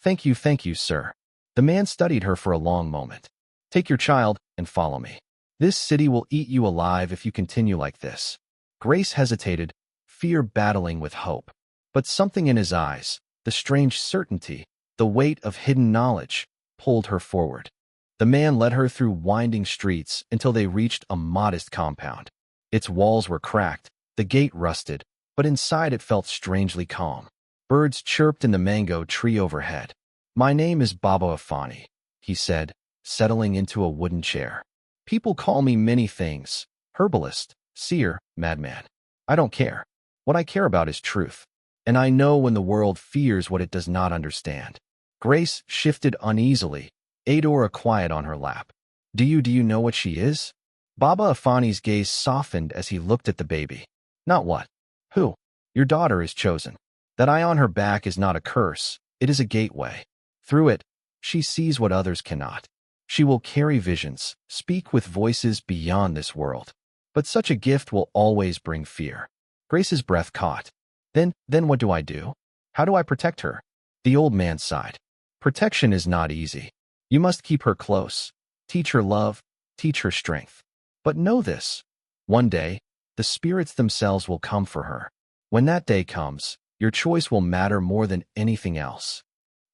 Thank you, sir." The man studied her for a long moment. "Take your child and follow me. This city will eat you alive if you continue like this." Grace hesitated, fear battling with hope. But something in his eyes, the strange certainty, the weight of hidden knowledge, pulled her forward. The man led her through winding streets until they reached a modest compound. Its walls were cracked, the gate rusted, but inside it felt strangely calm. Birds chirped in the mango tree overhead. "My name is Baba Afani," he said, settling into a wooden chair. "People call me many things: herbalist, seer, madman. I don't care. What I care about is truth. And I know when the world fears what it does not understand." Grace shifted uneasily, Adaora quiet on her lap. Do you know what she is?" Baba Afani's gaze softened as he looked at the baby. "Not what? Who? Your daughter is chosen. That eye on her back is not a curse, it is a gateway. Through it, she sees what others cannot. She will carry visions, speak with voices beyond this world. But such a gift will always bring fear." Grace's breath caught. Then what do I do? How do I protect her?" The old man sighed. "Protection is not easy. You must keep her close, teach her love, teach her strength. But know this: one day, the spirits themselves will come for her. When that day comes, your choice will matter more than anything else."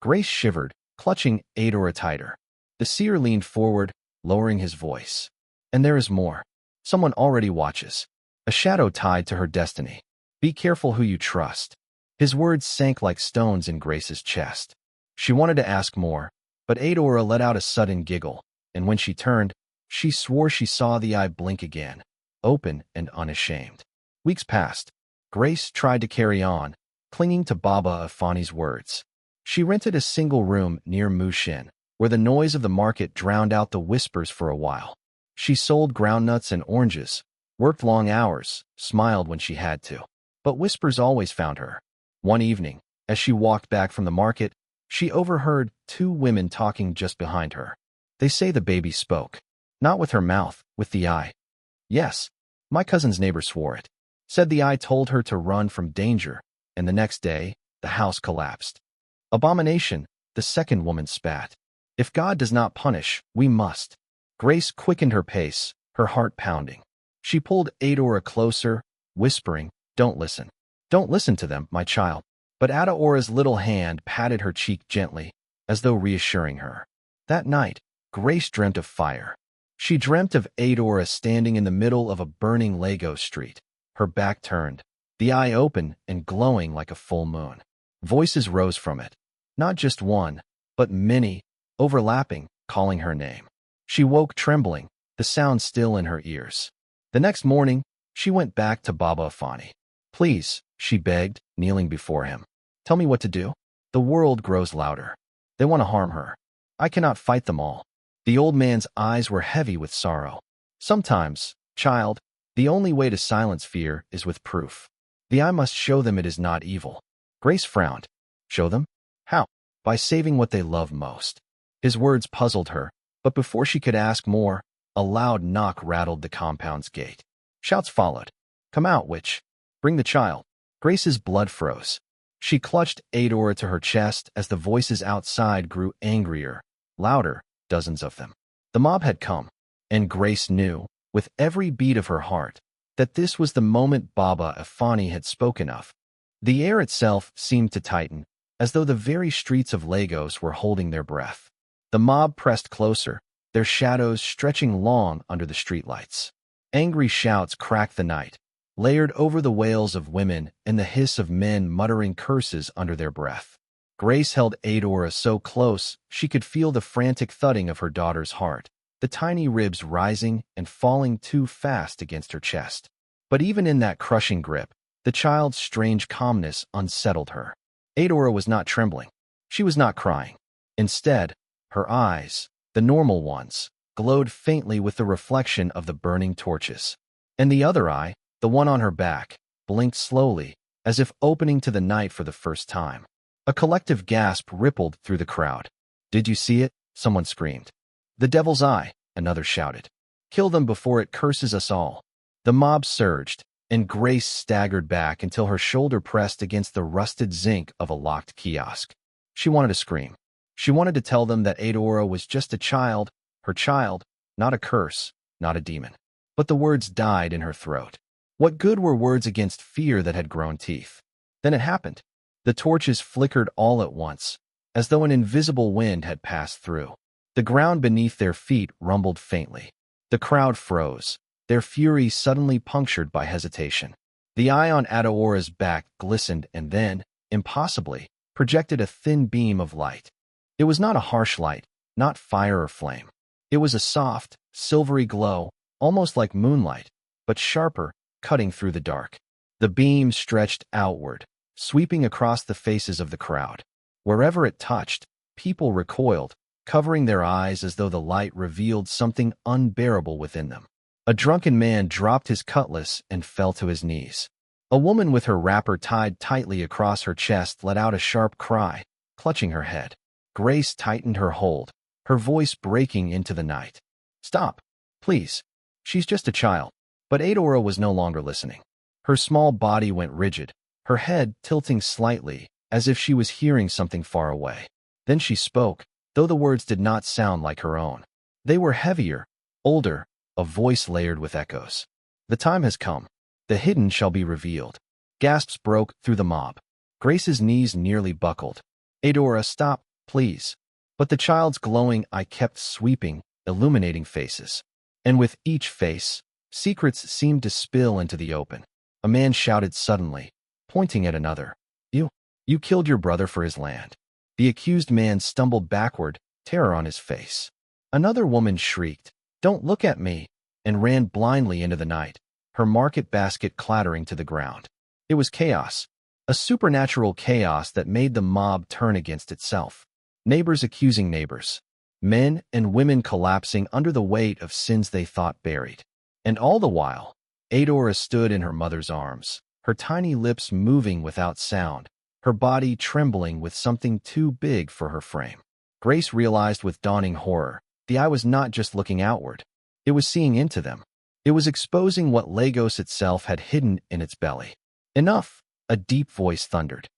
Grace shivered, clutching Adaora tighter. The seer leaned forward, lowering his voice. "And there is more. Someone already watches. A shadow tied to her destiny. Be careful who you trust." His words sank like stones in Grace's chest. She wanted to ask more, but Adaora let out a sudden giggle, and when she turned, she swore she saw the eye blink again, open and unashamed. Weeks passed. Grace tried to carry on, clinging to Baba Afani's words. She rented a single room near Mushin, where the noise of the market drowned out the whispers for a while. She sold groundnuts and oranges, worked long hours, smiled when she had to. But whispers always found her. One evening, as she walked back from the market, she overheard two women talking just behind her. "They say the baby spoke. Not with her mouth, with the eye." "Yes, my cousin's neighbor swore it. Said the eye told her to run from danger, and the next day, the house collapsed." "Abomination," the second woman spat. "If God does not punish, we must." Grace quickened her pace, her heart pounding. She pulled Adaora closer, whispering, "Don't listen. Don't listen to them, my child." But Adaora's little hand patted her cheek gently, as though reassuring her. That night, Grace dreamt of fire. She dreamt of Adaora standing in the middle of a burning Lego street, her back turned, the eye open and glowing like a full moon. Voices rose from it. Not just one, but many, overlapping, calling her name. She woke trembling, the sound still in her ears. The next morning, she went back to Baba Afani. "Please," she begged, kneeling before him. "Tell me what to do. The world grows louder. They want to harm her. I cannot fight them all." The old man's eyes were heavy with sorrow. "Sometimes, child, the only way to silence fear is with proof. The eye must show them it is not evil." Grace frowned. "Show them? How?" "By saving what they love most." His words puzzled her, but before she could ask more, a loud knock rattled the compound's gate. Shouts followed. "Come out, witch. Bring the child." Grace's blood froze. She clutched Adaora to her chest as the voices outside grew angrier, louder, dozens of them. The mob had come, and Grace knew, with every beat of her heart, that this was the moment Baba Afani had spoken of. The air itself seemed to tighten, as though the very streets of Lagos were holding their breath. The mob pressed closer, their shadows stretching long under the streetlights. Angry shouts cracked the night, layered over the wails of women and the hiss of men muttering curses under their breath. Grace held Adaora so close she could feel the frantic thudding of her daughter's heart, the tiny ribs rising and falling too fast against her chest. But even in that crushing grip, the child's strange calmness unsettled her. Adaora was not trembling. She was not crying. Instead, her eyes, the normal ones, glowed faintly with the reflection of the burning torches. And the other eye, the one on her back, blinked slowly, as if opening to the night for the first time. A collective gasp rippled through the crowd. "Did you see it?" someone screamed. "The devil's eye," another shouted. "Kill them before it curses us all." The mob surged, and Grace staggered back until her shoulder pressed against the rusted zinc of a locked kiosk. She wanted to scream. She wanted to tell them that Adaora was just a child, her child, not a curse, not a demon. But the words died in her throat. What good were words against fear that had grown teeth? Then it happened. The torches flickered all at once, as though an invisible wind had passed through. The ground beneath their feet rumbled faintly. The crowd froze, their fury suddenly punctured by hesitation. The eye on Adaora's back glistened and then, impossibly, projected a thin beam of light. It was not a harsh light, not fire or flame. It was a soft, silvery glow, almost like moonlight, but sharper, cutting through the dark. The beam stretched outward, sweeping across the faces of the crowd. Wherever it touched, people recoiled, covering their eyes as though the light revealed something unbearable within them. A drunken man dropped his cutlass and fell to his knees. A woman with her wrapper tied tightly across her chest let out a sharp cry, clutching her head. Grace tightened her hold, her voice breaking into the night. "Stop, please. She's just a child." But Adaora was no longer listening. Her small body went rigid, her head tilting slightly, as if she was hearing something far away. Then she spoke, though the words did not sound like her own. They were heavier, older, a voice layered with echoes. "The time has come. The hidden shall be revealed." Gasps broke through the mob. Grace's knees nearly buckled. "Adaora, stop, please." But the child's glowing eye kept sweeping, illuminating faces. And with each face, secrets seemed to spill into the open. A man shouted suddenly, pointing at another. You killed your brother for his land." The accused man stumbled backward, terror on his face. Another woman shrieked, "Don't look at me," and ran blindly into the night, her market basket clattering to the ground. It was chaos, a supernatural chaos that made the mob turn against itself. Neighbors accusing neighbors, men and women collapsing under the weight of sins they thought buried. And all the while, Adaora stood in her mother's arms, her tiny lips moving without sound, her body trembling with something too big for her frame. Grace realized with dawning horror, the eye was not just looking outward. It was seeing into them. It was exposing what Lagos itself had hidden in its belly. "Enough," a deep voice thundered.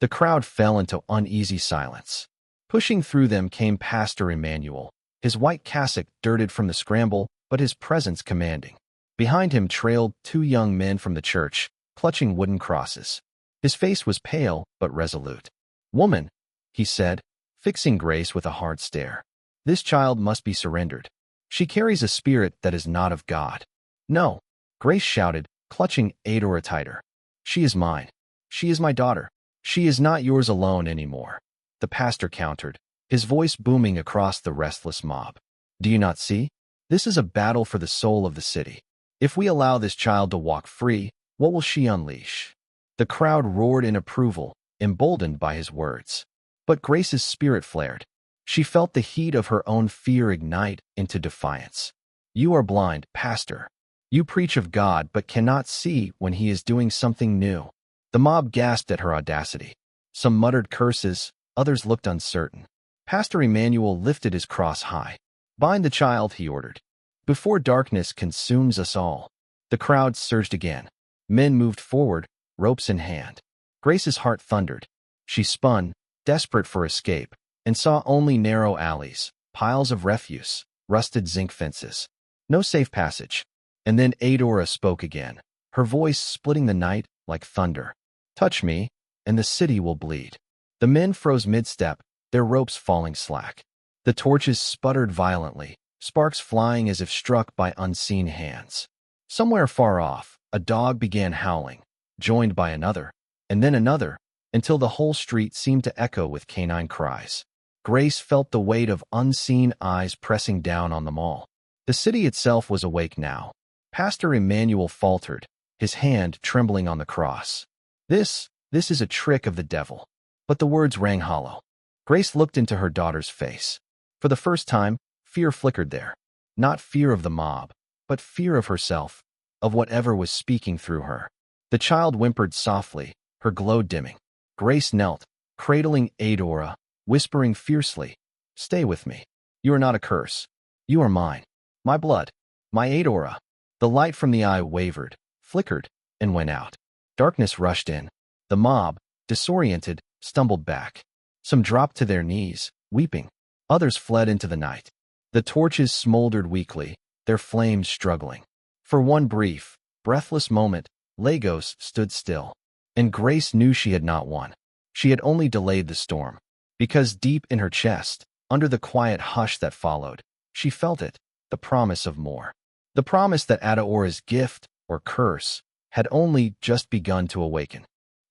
The crowd fell into uneasy silence. Pushing through them came Pastor Emmanuel, his white cassock dirted from the scramble, but his presence commanding. Behind him trailed two young men from the church, clutching wooden crosses. His face was pale but resolute. "Woman," he said, fixing Grace with a hard stare. "This child must be surrendered. She carries a spirit that is not of God." "No," Grace shouted, clutching Adaora tighter. "She is mine. She is my daughter. She is not yours alone anymore," the pastor countered, his voice booming across the restless mob. "Do you not see? This is a battle for the soul of the city. If we allow this child to walk free, what will she unleash?" The crowd roared in approval, emboldened by his words. But Grace's spirit flared. She felt the heat of her own fear ignite into defiance. "You are blind, Pastor. You preach of God but cannot see when he is doing something new." The mob gasped at her audacity. Some muttered curses, others looked uncertain. Pastor Emmanuel lifted his cross high. "Bind the child," he ordered, "before darkness consumes us all." The crowd surged again. Men moved forward, ropes in hand. Grace's heart thundered. She spun, desperate for escape, and saw only narrow alleys, piles of refuse, rusted zinc fences. No safe passage. And then Adaora spoke again, her voice splitting the night like thunder. "Touch me, and the city will bleed." The men froze mid-step, their ropes falling slack. The torches sputtered violently, sparks flying as if struck by unseen hands. Somewhere far off, a dog began howling, joined by another, and then another, until the whole street seemed to echo with canine cries. Grace felt the weight of unseen eyes pressing down on them all. The city itself was awake now. Pastor Emmanuel faltered, his hand trembling on the cross. This is a trick of the devil." But the words rang hollow. Grace looked into her daughter's face. For the first time, fear flickered there. Not fear of the mob, but fear of herself, of whatever was speaking through her. The child whimpered softly, her glow dimming. Grace knelt, cradling Adaora, whispering fiercely, "Stay with me. You are not a curse. You are mine. My blood. My Adaora." The light from the eye wavered, flickered, and went out. Darkness rushed in. The mob, disoriented, stumbled back. Some dropped to their knees, weeping. Others fled into the night. The torches smoldered weakly, their flames struggling. For one brief, breathless moment, Lagos stood still. And Grace knew she had not won. She had only delayed the storm. Because deep in her chest, under the quiet hush that followed, she felt it, the promise of more. The promise that Adaora's gift, or curse, had only just begun to awaken.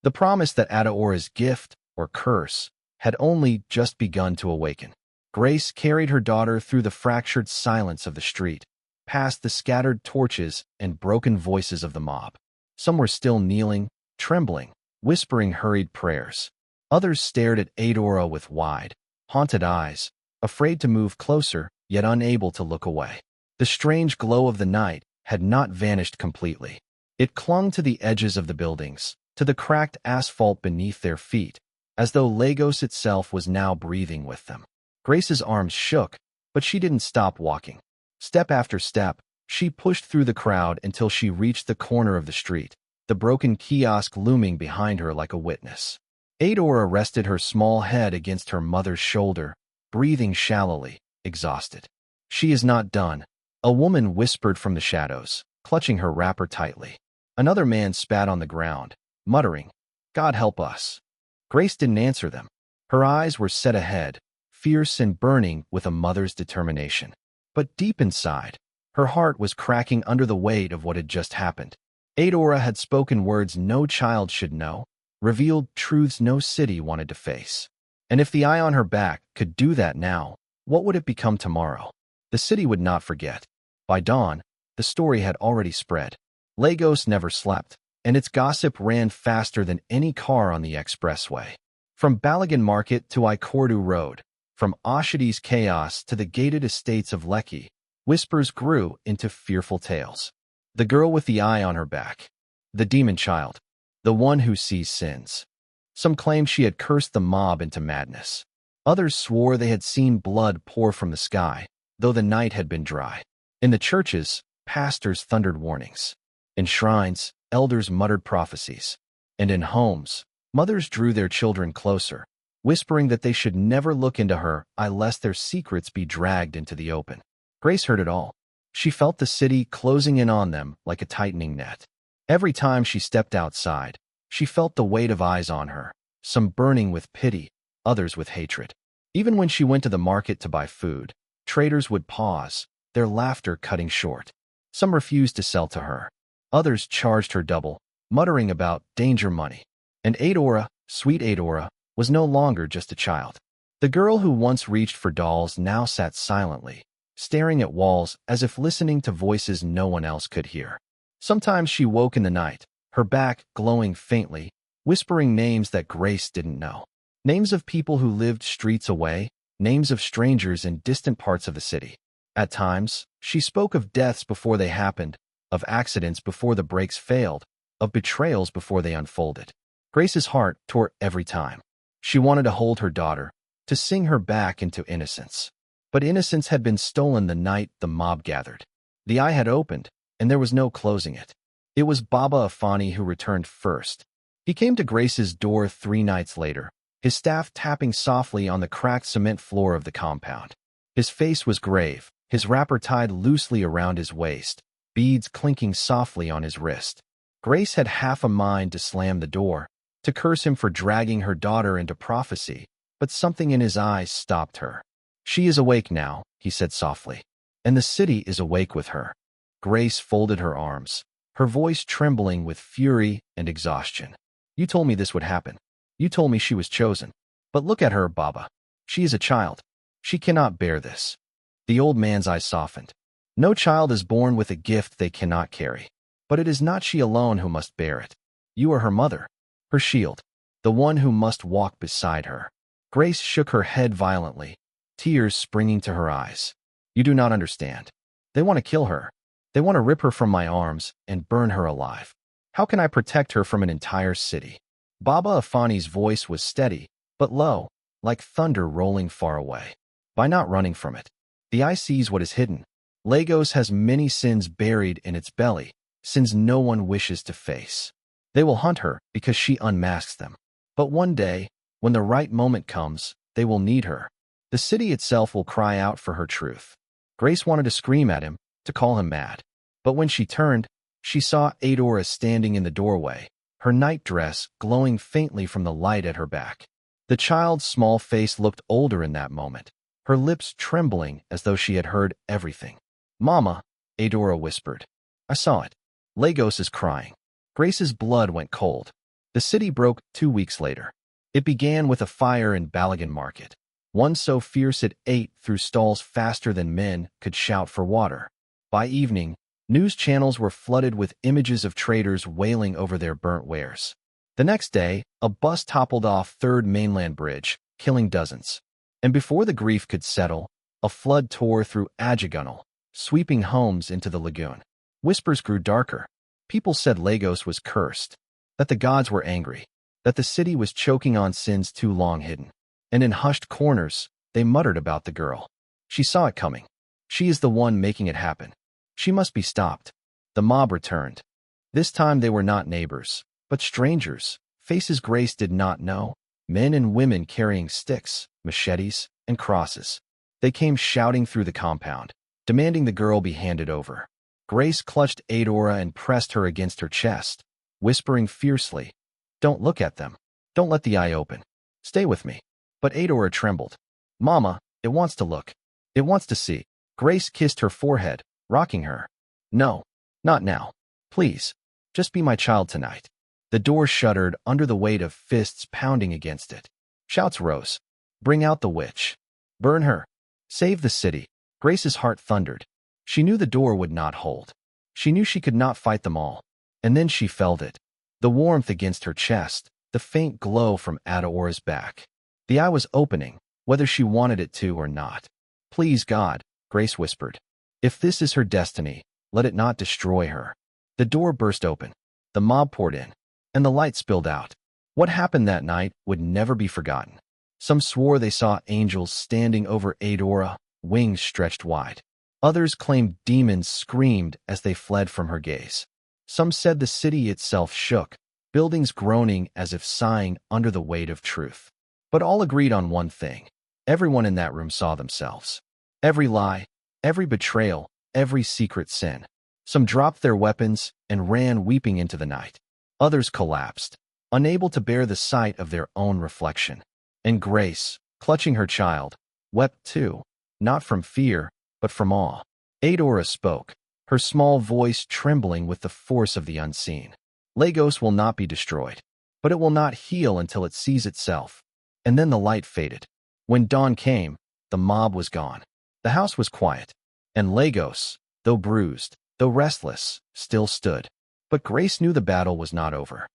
The promise that Adaora's gift, or curse, had only just begun to awaken. Grace carried her daughter through the fractured silence of the street, past the scattered torches and broken voices of the mob. Some were still kneeling, trembling, whispering hurried prayers. Others stared at Adaora with wide, haunted eyes, afraid to move closer, yet unable to look away. The strange glow of the night had not vanished completely. It clung to the edges of the buildings, to the cracked asphalt beneath their feet, as though Lagos itself was now breathing with them. Grace's arms shook, but she didn't stop walking. Step after step, she pushed through the crowd until she reached the corner of the street, the broken kiosk looming behind her like a witness. Adaora rested her small head against her mother's shoulder, breathing shallowly, exhausted. "She is not done," a woman whispered from the shadows, clutching her wrapper tightly. Another man spat on the ground, muttering, "God help us." Grace didn't answer them. Her eyes were set ahead, fierce and burning with a mother's determination. But deep inside, her heart was cracking under the weight of what had just happened. Adaora had spoken words no child should know, revealed truths no city wanted to face. And if the eye on her back could do that now, what would it become tomorrow? The city would not forget. By dawn, the story had already spread. Lagos never slept, and its gossip ran faster than any car on the expressway. From Balagan Market to Ikordu Road, from Oshodi's chaos to the gated estates of Lekki, whispers grew into fearful tales. The girl with the eye on her back. The demon child. The one who sees sins. Some claimed she had cursed the mob into madness. Others swore they had seen blood pour from the sky, though the night had been dry. In the churches, pastors thundered warnings. In shrines, elders muttered prophecies. And in homes, mothers drew their children closer, whispering that they should never look into her eye lest their secrets be dragged into the open. Grace heard it all. She felt the city closing in on them like a tightening net. Every time she stepped outside, she felt the weight of eyes on her, some burning with pity, others with hatred. Even when she went to the market to buy food, traders would pause, their laughter cutting short. Some refused to sell to her. Others charged her double, muttering about danger money. And Adaora, sweet Adaora, was no longer just a child. The girl who once reached for dolls now sat silently, staring at walls as if listening to voices no one else could hear. Sometimes she woke in the night, her back glowing faintly, whispering names that Grace didn't know. Names of people who lived streets away, names of strangers in distant parts of the city. At times, she spoke of deaths before they happened, of accidents before the brakes failed, of betrayals before they unfolded. Grace's heart tore every time. She wanted to hold her daughter, to sing her back into innocence. But innocence had been stolen the night the mob gathered. The eye had opened, and there was no closing it. It was Baba Afani who returned first. He came to Grace's door 3 nights later, his staff tapping softly on the cracked cement floor of the compound. His face was grave, his wrapper tied loosely around his waist, beads clinking softly on his wrist. Grace had half a mind to slam the door, to curse him for dragging her daughter into prophecy, but something in his eyes stopped her. "She is awake now," he said softly, "and the city is awake with her." Grace folded her arms, her voice trembling with fury and exhaustion. "You told me this would happen. You told me she was chosen. But look at her, Baba. She is a child. She cannot bear this." The old man's eyes softened. "No child is born with a gift they cannot carry. But it is not she alone who must bear it. You are her mother, her shield, the one who must walk beside her." Grace shook her head violently, tears springing to her eyes. "You do not understand. They want to kill her. They want to rip her from my arms and burn her alive. How can I protect her from an entire city?" Baba Afani's voice was steady, but low, like thunder rolling far away. "By not running from it. The eye sees what is hidden. Lagos has many sins buried in its belly, sins no one wishes to face. They will hunt her because she unmasks them. But one day, when the right moment comes, they will need her. The city itself will cry out for her truth. Grace wanted to scream at him, to call him mad. But when she turned, she saw Adaora standing in the doorway, her night dress glowing faintly from the light at her back. The child's small face looked older in that moment, her lips trembling as though she had heard everything. "Mama," Adaora whispered. "I saw it. Lagos is crying." Grace's blood went cold. The city broke 2 weeks later. It began with a fire in Balagan Market, one so fierce it ate through stalls faster than men could shout for water. By evening, news channels were flooded with images of traders wailing over their burnt wares. The next day, a bus toppled off Third Mainland Bridge, killing dozens. And before the grief could settle, a flood tore through Ajagunal, sweeping homes into the lagoon. Whispers grew darker. People said Lagos was cursed, that the gods were angry, that the city was choking on sins too long hidden. And in hushed corners, they muttered about the girl. She saw it coming. She is the one making it happen. She must be stopped. The mob returned. This time they were not neighbors, but strangers, faces Grace did not know, men and women carrying sticks, machetes, and crosses. They came shouting through the compound, demanding the girl be handed over. Grace clutched Adaora and pressed her against her chest, whispering fiercely, "Don't look at them. Don't let the eye open. Stay with me." But Adaora trembled. "Mama, it wants to look. It wants to see." Grace kissed her forehead, rocking her. "No, not now. Please, just be my child tonight." The door shuddered under the weight of fists pounding against it. Shouts rose. "Bring out the witch. Burn her. Save the city." Grace's heart thundered. She knew the door would not hold. She knew she could not fight them all. And then she felt it. The warmth against her chest, the faint glow from Adaora's back. The eye was opening, whether she wanted it to or not. "Please, God," Grace whispered. "If this is her destiny, let it not destroy her." The door burst open. The mob poured in, and the light spilled out. What happened that night would never be forgotten. Some swore they saw angels standing over Adaora, wings stretched wide. Others claimed demons screamed as they fled from her gaze. Some said the city itself shook, buildings groaning as if sighing under the weight of truth. But all agreed on one thing. Everyone in that room saw themselves. Every lie, every betrayal, every secret sin. Some dropped their weapons and ran weeping into the night. Others collapsed, unable to bear the sight of their own reflection. And Grace, clutching her child, wept too, not from fear, but from awe. Adaora spoke, her small voice trembling with the force of the unseen. "Lagos will not be destroyed, but it will not heal until it sees itself." And then the light faded. When dawn came, the mob was gone. The house was quiet, and Lagos, though bruised, though restless, still stood. But Grace knew the battle was not over.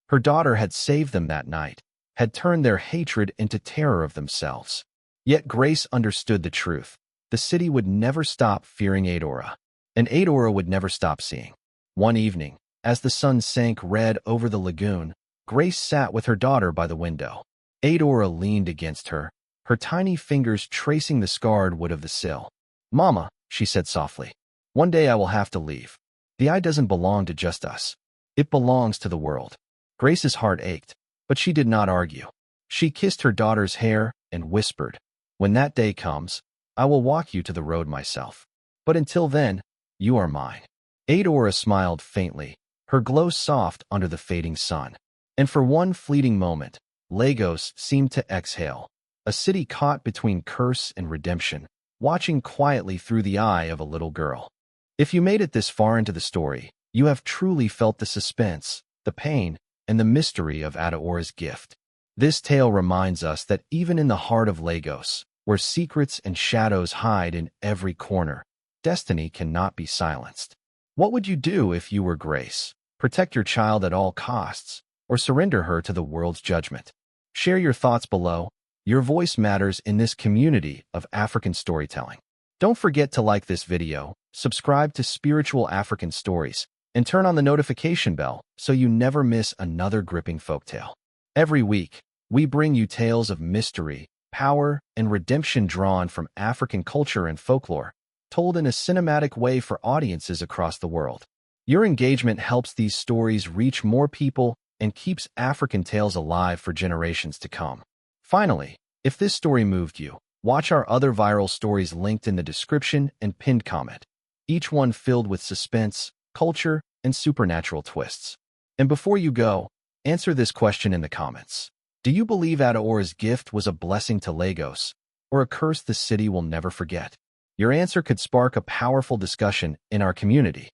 Her daughter had saved them that night, had turned their hatred into terror of themselves. Yet Grace understood the truth. The city would never stop fearing Adaora, and Adaora would never stop seeing. One evening, as the sun sank red over the lagoon, Grace sat with her daughter by the window. Adaora leaned against her, her tiny fingers tracing the scarred wood of the sill. "Mama," she said softly, "one day I will have to leave. The eye doesn't belong to just us. It belongs to the world." Grace's heart ached, but she did not argue. She kissed her daughter's hair and whispered, "When that day comes, I will walk you to the road myself. But until then, you are mine." Adaora smiled faintly, her glow soft under the fading sun. And for one fleeting moment, Lagos seemed to exhale, a city caught between curse and redemption, watching quietly through the eye of a little girl. If you made it this far into the story, you have truly felt the suspense, the pain, and the mystery of Adaora's gift. This tale reminds us that even in the heart of Lagos, where secrets and shadows hide in every corner, destiny cannot be silenced. What would you do if you were Grace? Protect your child at all costs, or surrender her to the world's judgment? Share your thoughts below. Your voice matters in this community of African storytelling. Don't forget to like this video, subscribe to Spiritual African Stories, and turn on the notification bell so you never miss another gripping folktale. Every week, we bring you tales of mystery, power, and redemption drawn from African culture and folklore, told in a cinematic way for audiences across the world. Your engagement helps these stories reach more people and keeps African tales alive for generations to come. Finally, if this story moved you, Watch our other viral stories linked in the description and pinned comment, each one filled with suspense, culture, and supernatural twists. And before you go, answer this question in the comments. Do you believe Adaora's gift was a blessing to Lagos, or a curse the city will never forget? Your answer could spark a powerful discussion in our community.